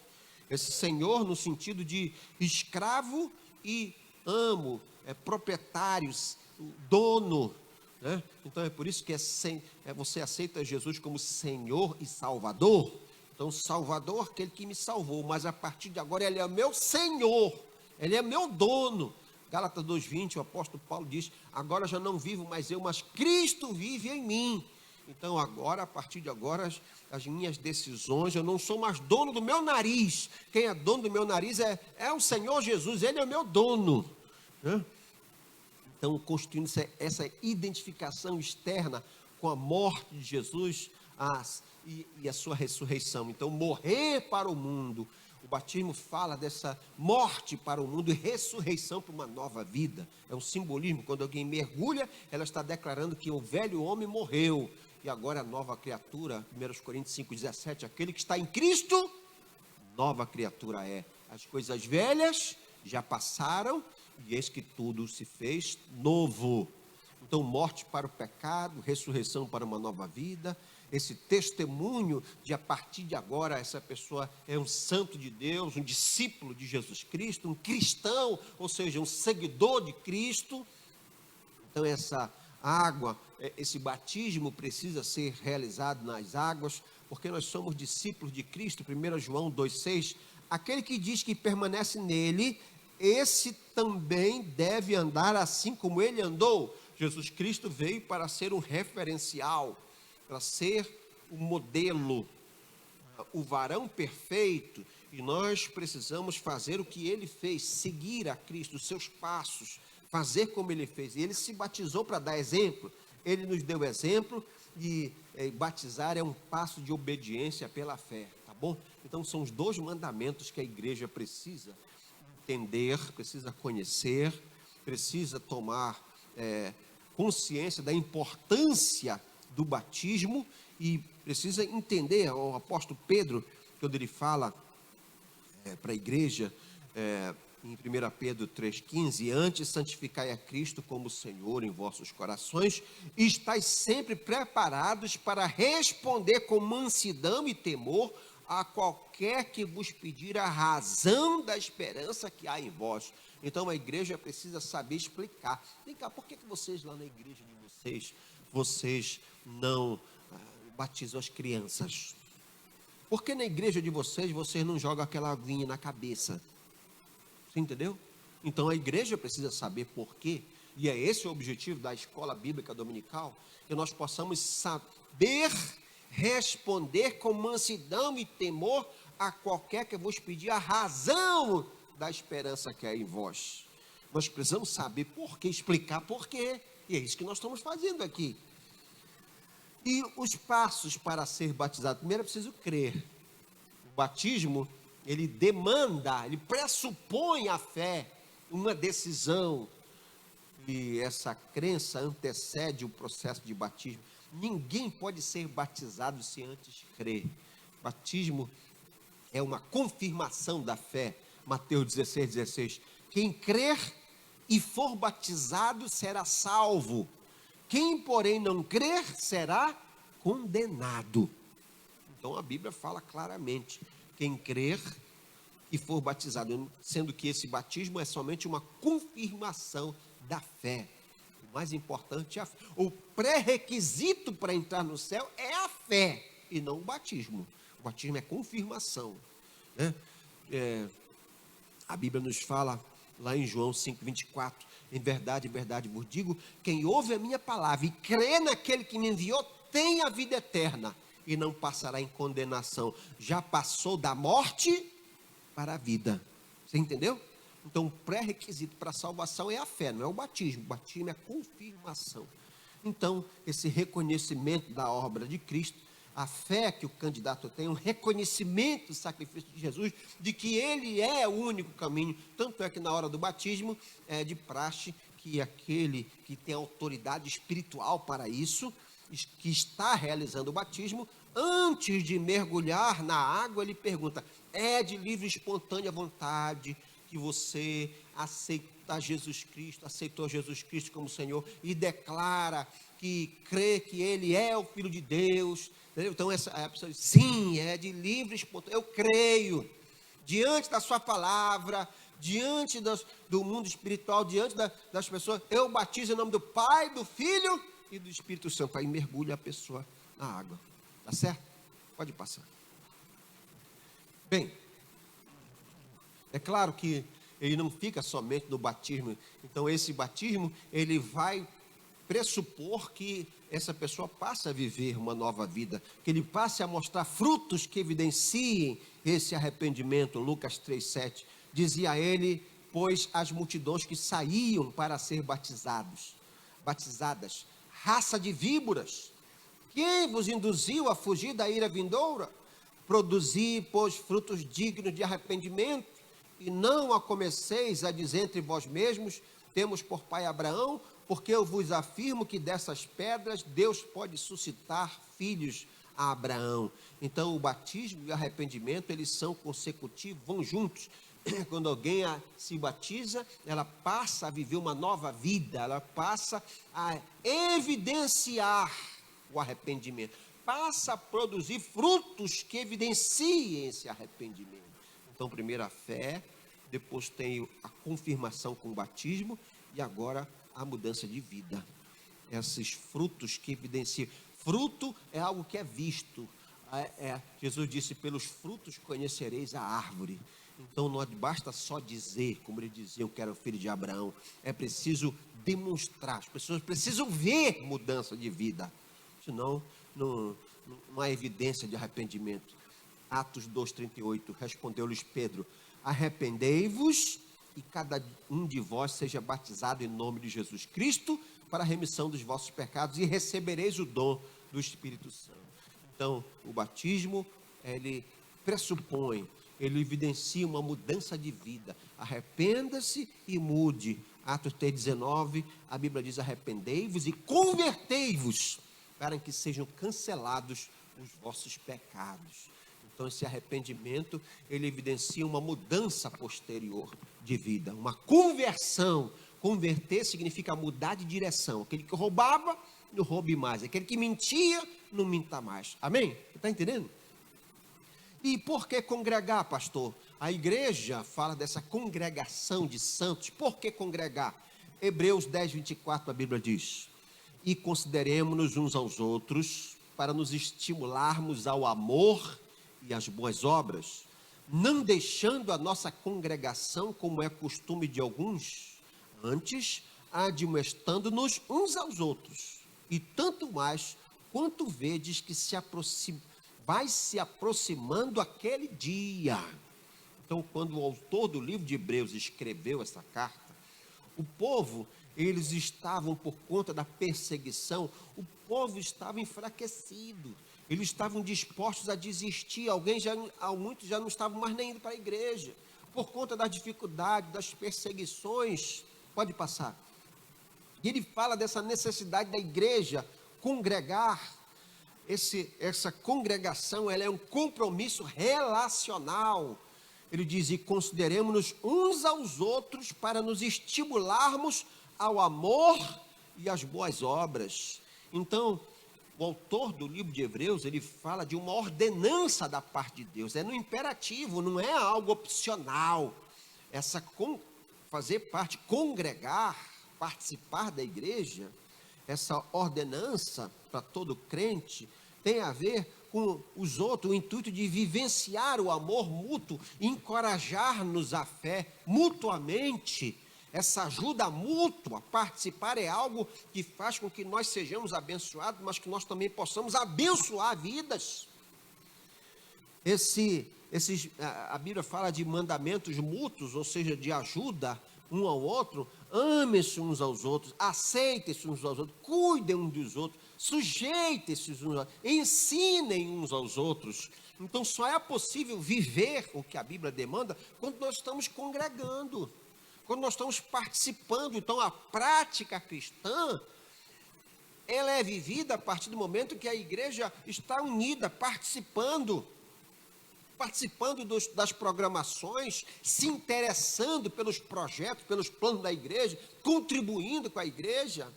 Esse Senhor no sentido de escravo e amo, proprietário, dono. Então é por isso que você aceita Jesus como Senhor e Salvador. Então, Salvador, aquele que me salvou, mas a partir de agora Ele é meu Senhor, Ele é meu dono. Gálatas 2:20, o apóstolo Paulo diz: agora já não vivo mais eu, mas Cristo vive em mim. Então agora, a partir de agora, as minhas decisões, eu não sou mais dono do meu nariz. Quem é dono do meu nariz é o Senhor Jesus, Ele é o meu dono. Então, construindo essa identificação externa com a morte de Jesus e a sua ressurreição. Então, morrer para o mundo. O batismo fala dessa morte para o mundo e ressurreição para uma nova vida. É um simbolismo. Quando alguém mergulha, ela está declarando que o velho homem morreu e agora a nova criatura. 1 Coríntios 5:17, aquele que está em Cristo, nova criatura é. As coisas velhas já passaram e eis que tudo se fez novo. Então, morte para o pecado, ressurreição para uma nova vida. Esse testemunho de a partir de agora essa pessoa é um santo de Deus, um discípulo de Jesus Cristo, um cristão, ou seja, um seguidor de Cristo. Então, essa água, esse batismo precisa ser realizado nas águas, porque nós somos discípulos de Cristo. 1 João 2,6, aquele que diz que permanece nele, esse também deve andar assim como ele andou. Jesus Cristo veio para ser um referencial, para ser o modelo, o varão perfeito, e nós precisamos fazer o que ele fez, seguir a Cristo, os seus passos, fazer como ele fez. E ele se batizou para dar exemplo. Ele nos deu exemplo e batizar é um passo de obediência pela fé, tá bom? Então são os 2 mandamentos que a igreja precisa entender, precisa conhecer, precisa tomar consciência da importância do batismo e precisa entender. O apóstolo Pedro, quando ele fala para a igreja, em 1 Pedro 3,15, antes santificai a Cristo como Senhor em vossos corações, e estáis sempre preparados para responder com mansidão e temor a qualquer que vos pedir a razão da esperança que há em vós. Então a igreja precisa saber explicar. Vem cá, por que vocês lá na igreja de vocês não batizam as crianças? Por que na igreja de vocês não jogam aquela aguinha na cabeça? Você entendeu? Então a igreja precisa saber por quê, e é esse o objetivo da escola bíblica dominical, que nós possamos saber responder com mansidão e temor a qualquer que vos pedir a razão da esperança que há em vós. Nós precisamos saber por quê, explicar por quê, e é isso que nós estamos fazendo aqui. E os passos para ser batizado: primeiro é preciso crer. O batismo, ele demanda, ele pressupõe a fé, uma decisão, e essa crença antecede o processo de batismo. Ninguém pode ser batizado se antes crer. Batismo é uma confirmação da fé. Mateus 16,16. Quem crer e for batizado será salvo. Quem, porém, não crer será condenado. Então a Bíblia fala claramente: quem crer e for batizado, sendo que esse batismo é somente uma confirmação da fé. O mais importante é a fé. O pré-requisito para entrar no céu é a fé e não o batismo. O batismo é confirmação, né? A Bíblia nos fala lá em João 5,24: em verdade vos digo, quem ouve a minha palavra e crê naquele que me enviou, tem a vida eterna e não passará em condenação, já passou da morte para a vida. Você entendeu? Então o pré-requisito para a salvação é a fé, não é o batismo. O batismo é a confirmação. Então esse reconhecimento da obra de Cristo, a fé que o candidato tem, um reconhecimento do sacrifício de Jesus, de que ele é o único caminho. Tanto é que na hora do batismo é de praxe que aquele que tem autoridade espiritual para isso, que está realizando o batismo, antes de mergulhar na água, ele pergunta: é de livre e espontânea vontade que você aceitou Jesus Cristo como Senhor e declara que crê que Ele é o Filho de Deus? Entendeu? Então a pessoa diz: sim, é de livre e espontânea, eu creio, diante da sua palavra, diante do mundo espiritual, diante das pessoas, eu batizo em nome do Pai, do Filho e do Espírito Santo. Aí mergulha a pessoa na água. Tá certo? Pode passar. Bem, é claro que ele não fica somente no batismo. Então esse batismo, ele vai pressupor que essa pessoa passe a viver uma nova vida, que ele passe a mostrar frutos que evidenciem esse arrependimento. Lucas 3,7, dizia ele: pois as multidões que saíam para ser batizadas, raça de víboras, quem vos induziu a fugir da ira vindoura? Produzi, pois, frutos dignos de arrependimento, e não a comeceis a dizer entre vós mesmos: temos por pai Abraão, porque eu vos afirmo que dessas pedras Deus pode suscitar filhos a Abraão. Então o batismo e o arrependimento, eles são consecutivos, vão juntos. Quando alguém se batiza, ela passa a viver uma nova vida, ela passa a evidenciar o arrependimento, passa a produzir frutos que evidenciem esse arrependimento. Então primeiro a fé, depois tem a confirmação com o batismo, e agora a mudança de vida. Esses frutos que evidenciam. Fruto é algo que é visto. Jesus disse: pelos frutos conhecereis a árvore. Então não basta só dizer, como ele dizia, eu quero o filho de Abraão. É preciso demonstrar. As pessoas precisam ver mudança de vida. Senão não há evidência de arrependimento. Atos 2,38, respondeu-lhes Pedro: arrependei-vos e cada um de vós seja batizado em nome de Jesus Cristo para a remissão dos vossos pecados e recebereis o dom do Espírito Santo. Então, o batismo, ele pressupõe, ele evidencia uma mudança de vida. Arrependa-se e mude. Atos 3,19, a Bíblia diz: arrependei-vos e convertei-vos, para que sejam cancelados os vossos pecados. Então, esse arrependimento, ele evidencia uma mudança posterior de vida, uma conversão. Converter significa mudar de direção. Aquele que roubava, não roube mais. Aquele que mentia, não minta mais. Amém? Você está entendendo? E por que congregar, pastor? A igreja fala dessa congregação de santos. Por que congregar? Hebreus 10, 24, a Bíblia diz: e consideremos-nos uns aos outros, para nos estimularmos ao amor e às boas obras, não deixando a nossa congregação, como é costume de alguns, antes admoestando-nos uns aos outros, e tanto mais quanto vedes que vai se aproximando aquele dia. Então, quando o autor do livro de Hebreus escreveu essa carta, o povo, eles estavam, por conta da perseguição, o povo estava enfraquecido, eles estavam dispostos a desistir. Muitos já não estavam mais nem indo para a igreja, por conta da dificuldade, das perseguições. Pode passar. E ele fala dessa necessidade da igreja congregar. Essa congregação, ela é um compromisso relacional. Ele diz: e consideremos-nos uns aos outros para nos estimularmos ao amor e às boas obras. Então, o autor do livro de Hebreus, ele fala de uma ordenança da parte de Deus. É no imperativo, não é algo opcional. Fazer parte, congregar, participar da igreja, essa ordenança para todo crente, tem a ver com os outros, o intuito de vivenciar o amor mútuo, encorajar-nos à fé mutuamente. Essa ajuda mútua, participar, é algo que faz com que nós sejamos abençoados, mas que nós também possamos abençoar vidas. A Bíblia fala de mandamentos mútuos, ou seja, de ajuda um ao outro. Amem-se uns aos outros, aceitem-se uns aos outros, cuidem uns dos outros, sujeitem-se uns aos outros, ensinem uns aos outros. Então, só é possível viver o que a Bíblia demanda quando nós estamos congregando, quando nós estamos participando. Então, a prática cristã, ela é vivida a partir do momento que a igreja está unida, participando das programações, se interessando pelos projetos, pelos planos da igreja, contribuindo com a igreja.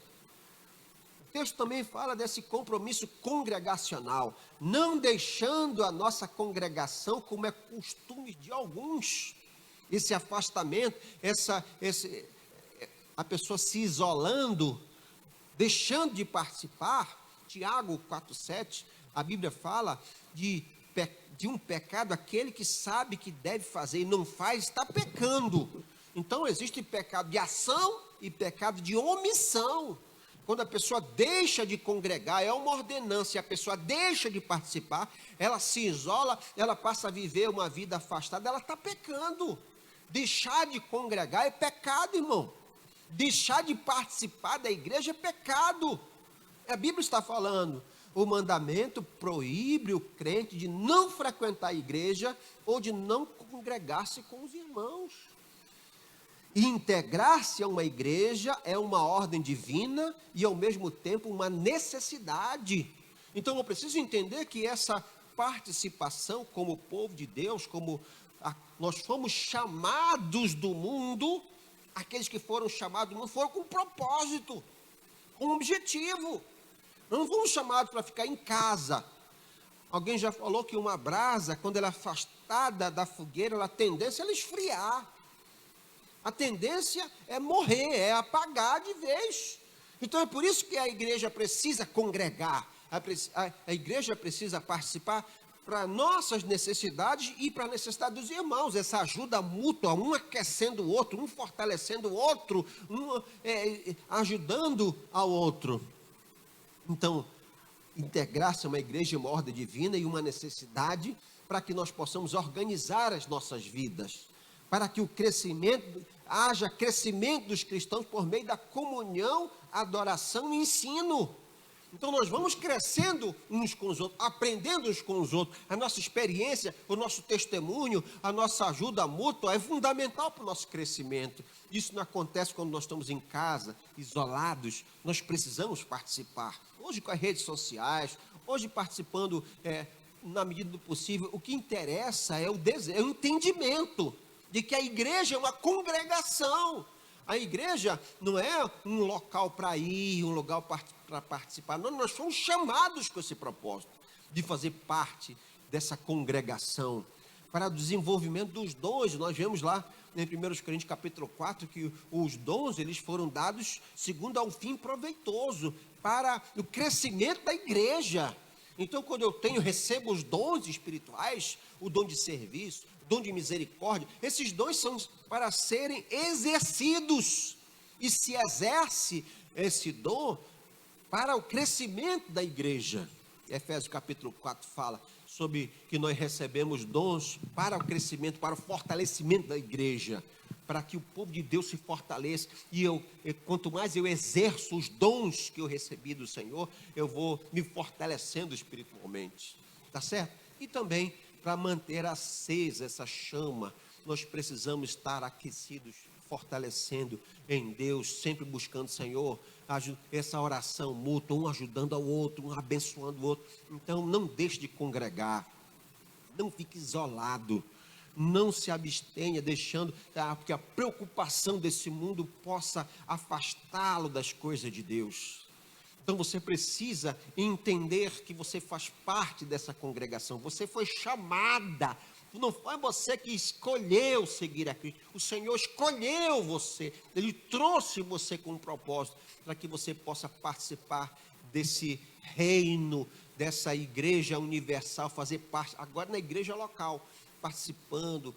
O texto também fala desse compromisso congregacional, não deixando a nossa congregação, como é costume de alguns, esse afastamento, a pessoa se isolando, deixando de participar. Tiago 4,7, a Bíblia fala de um pecado: aquele que sabe que deve fazer e não faz, está pecando. Então, existe pecado de ação e pecado de omissão. Quando a pessoa deixa de congregar, é uma ordenança, e a pessoa deixa de participar, ela se isola, ela passa a viver uma vida afastada, ela está pecando. Deixar de congregar é pecado, irmão. Deixar de participar da igreja é pecado. A Bíblia está falando: o mandamento proíbe o crente de não frequentar a igreja ou de não congregar-se com os irmãos. E integrar-se a uma igreja é uma ordem divina e, ao mesmo tempo, uma necessidade. Então, eu preciso entender que essa participação como povo de Deus, nós fomos chamados do mundo, aqueles que foram chamados do mundo foram com propósito, com objetivo. Não fomos chamados para ficar em casa. Alguém já falou que uma brasa, quando ela é afastada da fogueira, a tendência é ela esfriar. A tendência é morrer, é apagar de vez. Então é por isso que a igreja precisa congregar. A igreja precisa participar para nossas necessidades e para a necessidade dos irmãos. Essa ajuda mútua, um aquecendo o outro, um fortalecendo o outro, um ajudando ao outro. Então, integrar-se a uma igreja é uma ordem divina e uma necessidade para que nós possamos organizar as nossas vidas, para que o crescimento haja crescimento dos cristãos por meio da comunhão, adoração e ensino. Então nós vamos crescendo uns com os outros, aprendendo uns com os outros. A nossa experiência, o nosso testemunho, a nossa ajuda mútua é fundamental para o nosso crescimento. Isso não acontece quando nós estamos em casa, isolados. Nós precisamos participar. Hoje com as redes sociais, hoje participando na medida do possível. O que interessa é o entendimento de que a igreja é uma congregação. A igreja não é um local para ir, um lugar para participar. Não, nós fomos chamados com esse propósito de fazer parte dessa congregação para o desenvolvimento dos dons. Nós vemos lá em 1 Coríntios capítulo 4 que os dons eles foram dados segundo ao fim proveitoso para o crescimento da igreja. Então, quando eu recebo os dons espirituais, o dom de serviço, o dom de misericórdia, esses dons são para serem exercidos. E se exerce esse dom para o crescimento da igreja. Efésios capítulo 4 fala sobre que nós recebemos dons para o crescimento, para o fortalecimento da igreja, para que o povo de Deus se fortaleça. E quanto mais eu exerço os dons que eu recebi do Senhor, eu vou me fortalecendo espiritualmente, tá certo? E também para manter acesa essa chama, nós precisamos estar aquecidos, fortalecendo em Deus, sempre buscando, Senhor, essa oração mútua, um ajudando ao outro, um abençoando o outro. Então não deixe de congregar, não fique isolado, não se abstenha deixando que a preocupação desse mundo possa afastá-lo das coisas de Deus. Então você precisa entender que você faz parte dessa congregação, você foi chamada, não foi você que escolheu seguir a Cristo, o Senhor escolheu você, Ele trouxe você com um propósito, para que você possa participar desse reino, dessa igreja universal, fazer parte, agora na igreja local, participando,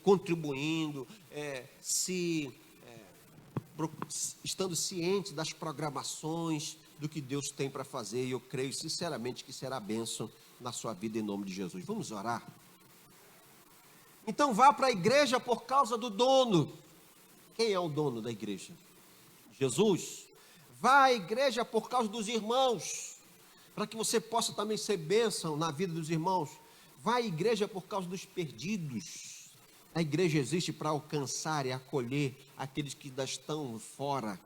contribuindo, estando ciente das programações, do que Deus tem para fazer, e eu creio sinceramente que será bênção na sua vida em nome de Jesus. Vamos orar? Então vá para a igreja por causa do dono. Quem é o dono da igreja? Jesus. Vá à igreja por causa dos irmãos, para que você possa também ser bênção na vida dos irmãos. Vá à igreja por causa dos perdidos. A igreja existe para alcançar e acolher aqueles que ainda estão fora.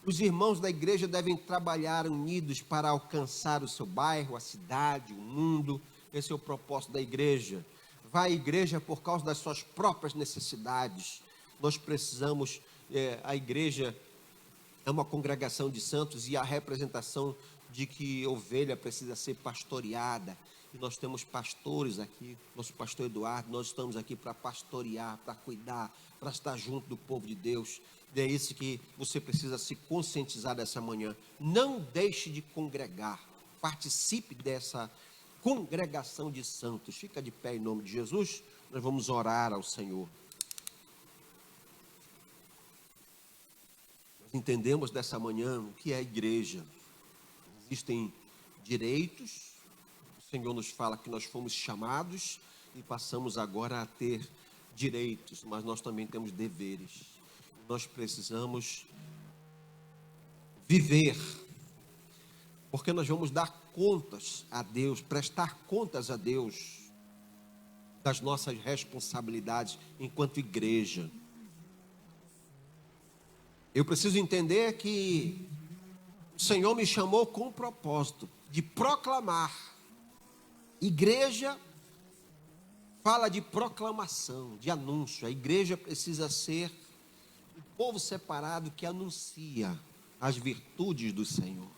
Os irmãos da igreja devem trabalhar unidos para alcançar o seu bairro, a cidade, o mundo. Esse é o propósito da igreja. Vá à igreja por causa das suas próprias necessidades. Nós precisamos, a igreja é uma congregação de santos e a representação de que ovelha precisa ser pastoreada. E nós temos pastores aqui, nosso pastor Eduardo, nós estamos aqui para pastorear, para cuidar, para estar junto do povo de Deus. E é isso que você precisa se conscientizar dessa manhã. Não deixe de congregar, participe dessa congregação de santos. Fica de pé em nome de Jesus, nós vamos orar ao Senhor. Nós entendemos dessa manhã o que é a igreja. Existem direitos, o Senhor nos fala que nós fomos chamados e passamos agora a ter direitos, mas nós também temos deveres. Nós precisamos viver, porque nós vamos dar contas a Deus, prestar contas a Deus das nossas responsabilidades enquanto igreja. Eu preciso entender que o Senhor me chamou com o propósito de proclamar. Igreja fala de proclamação, de anúncio. A igreja precisa ser o povo separado que anuncia as virtudes do Senhor.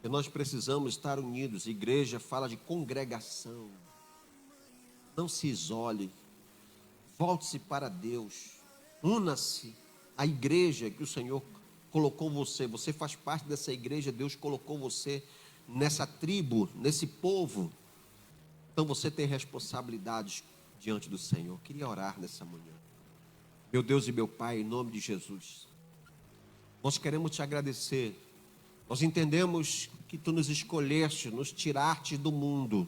E nós precisamos estar unidos. A igreja fala de congregação. Não se isole. Volte-se para Deus. Una-se à igreja que o Senhor colocou você. Você faz parte dessa igreja. Deus colocou você nessa tribo, nesse povo. Então você tem responsabilidades diante do Senhor. Eu queria orar nessa manhã. Meu Deus e meu Pai, em nome de Jesus, nós queremos te agradecer. Nós entendemos que tu nos escolheste, nos tiraste do mundo.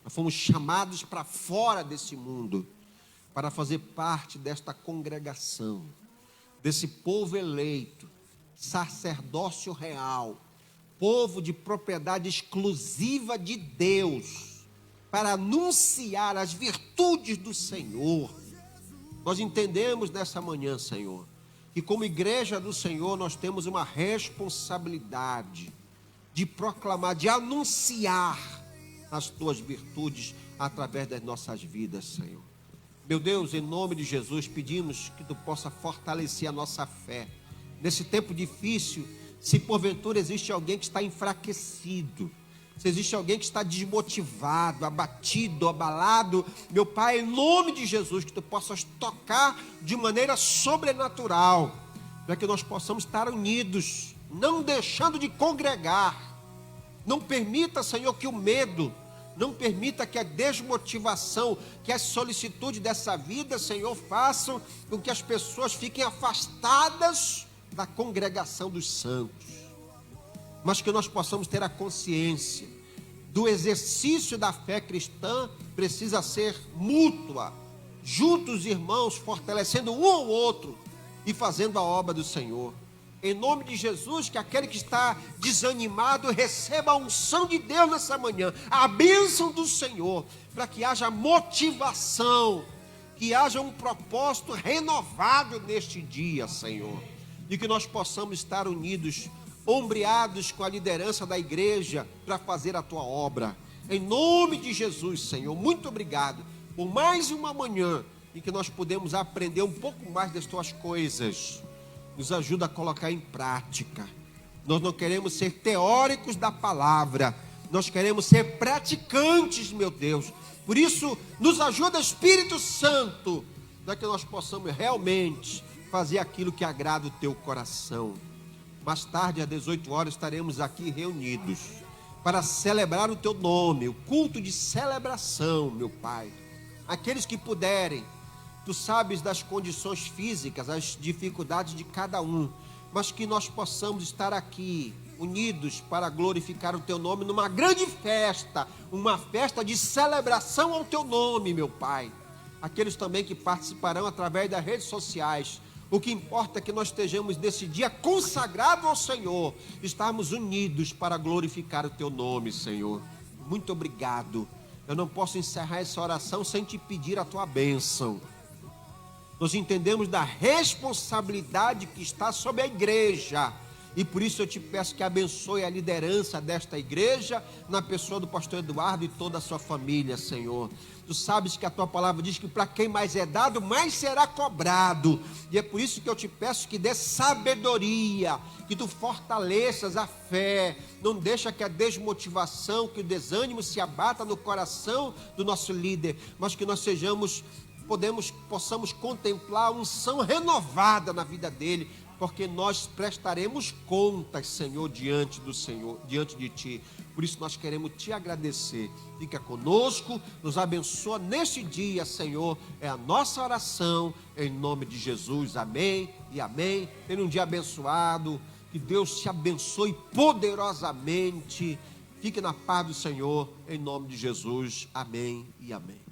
Nós fomos chamados para fora desse mundo. para fazer parte desta congregação, desse povo eleito, sacerdócio real, povo de propriedade exclusiva de Deus, para anunciar as virtudes do Senhor. Nós entendemos nessa manhã, Senhor, que como igreja do Senhor nós temos uma responsabilidade de proclamar, de anunciar as tuas virtudes através das nossas vidas, Senhor. Meu Deus, em nome de Jesus, pedimos que tu possa fortalecer a nossa fé. Nesse tempo difícil, se porventura existe alguém que está enfraquecido, se existe alguém que está desmotivado, abatido, abalado, meu Pai, em nome de Jesus, que tu possas tocar de maneira sobrenatural, para que nós possamos estar unidos, não deixando de congregar. Não permita, Senhor, que o medo, não permita que a desmotivação, que as solicitudes dessa vida, Senhor, façam com que as pessoas fiquem afastadas da congregação dos santos, mas que nós possamos ter a consciência do exercício da fé cristã precisa ser mútua, juntos, irmãos, fortalecendo um ao outro e fazendo a obra do Senhor. Em nome de Jesus, que aquele que está desanimado receba a unção de Deus nessa manhã, a bênção do Senhor, para que haja motivação, que haja um propósito renovado neste dia, Senhor, e que nós possamos estar unidos, ombreados com a liderança da igreja para fazer a tua obra. Em nome de Jesus, Senhor, muito obrigado por mais uma manhã em que nós podemos aprender um pouco mais das tuas coisas. Nos ajuda a colocar em prática. Nós não queremos ser teóricos da palavra, nós queremos ser praticantes, meu Deus. Por isso, nos ajuda, Espírito Santo, para que nós possamos realmente fazer aquilo que agrada o teu coração. Mais tarde, às 18 horas, estaremos aqui reunidos para celebrar o teu nome, o culto de celebração, meu Pai. Aqueles que puderem, tu sabes das condições físicas, as dificuldades de cada um, mas que nós possamos estar aqui unidos para glorificar o teu nome numa grande festa, uma festa de celebração ao teu nome, meu Pai. Aqueles também que participarão através das redes sociais, o que importa é que nós estejamos nesse dia consagrado ao Senhor, estarmos unidos para glorificar o teu nome, Senhor. Muito obrigado. Eu não posso encerrar essa oração sem te pedir a tua bênção. Nós entendemos da responsabilidade que está sobre a igreja, e por isso eu te peço que abençoe a liderança desta igreja, na pessoa do pastor Eduardo e toda a sua família, Senhor. Tu sabes que a tua palavra diz que para quem mais é dado, mais será cobrado, e é por isso que eu te peço que dê sabedoria, que tu fortaleças a fé, não deixa que a desmotivação, que o desânimo se abata no coração do nosso líder, mas que nós possamos contemplar a unção renovada na vida dele, porque nós prestaremos contas, Senhor, diante de ti. Por isso nós queremos te agradecer. Fica conosco, nos abençoa neste dia, Senhor, é a nossa oração, em nome de Jesus, amém e amém. Tenha um dia abençoado, que Deus te abençoe poderosamente. Fique na paz do Senhor, em nome de Jesus, amém e amém.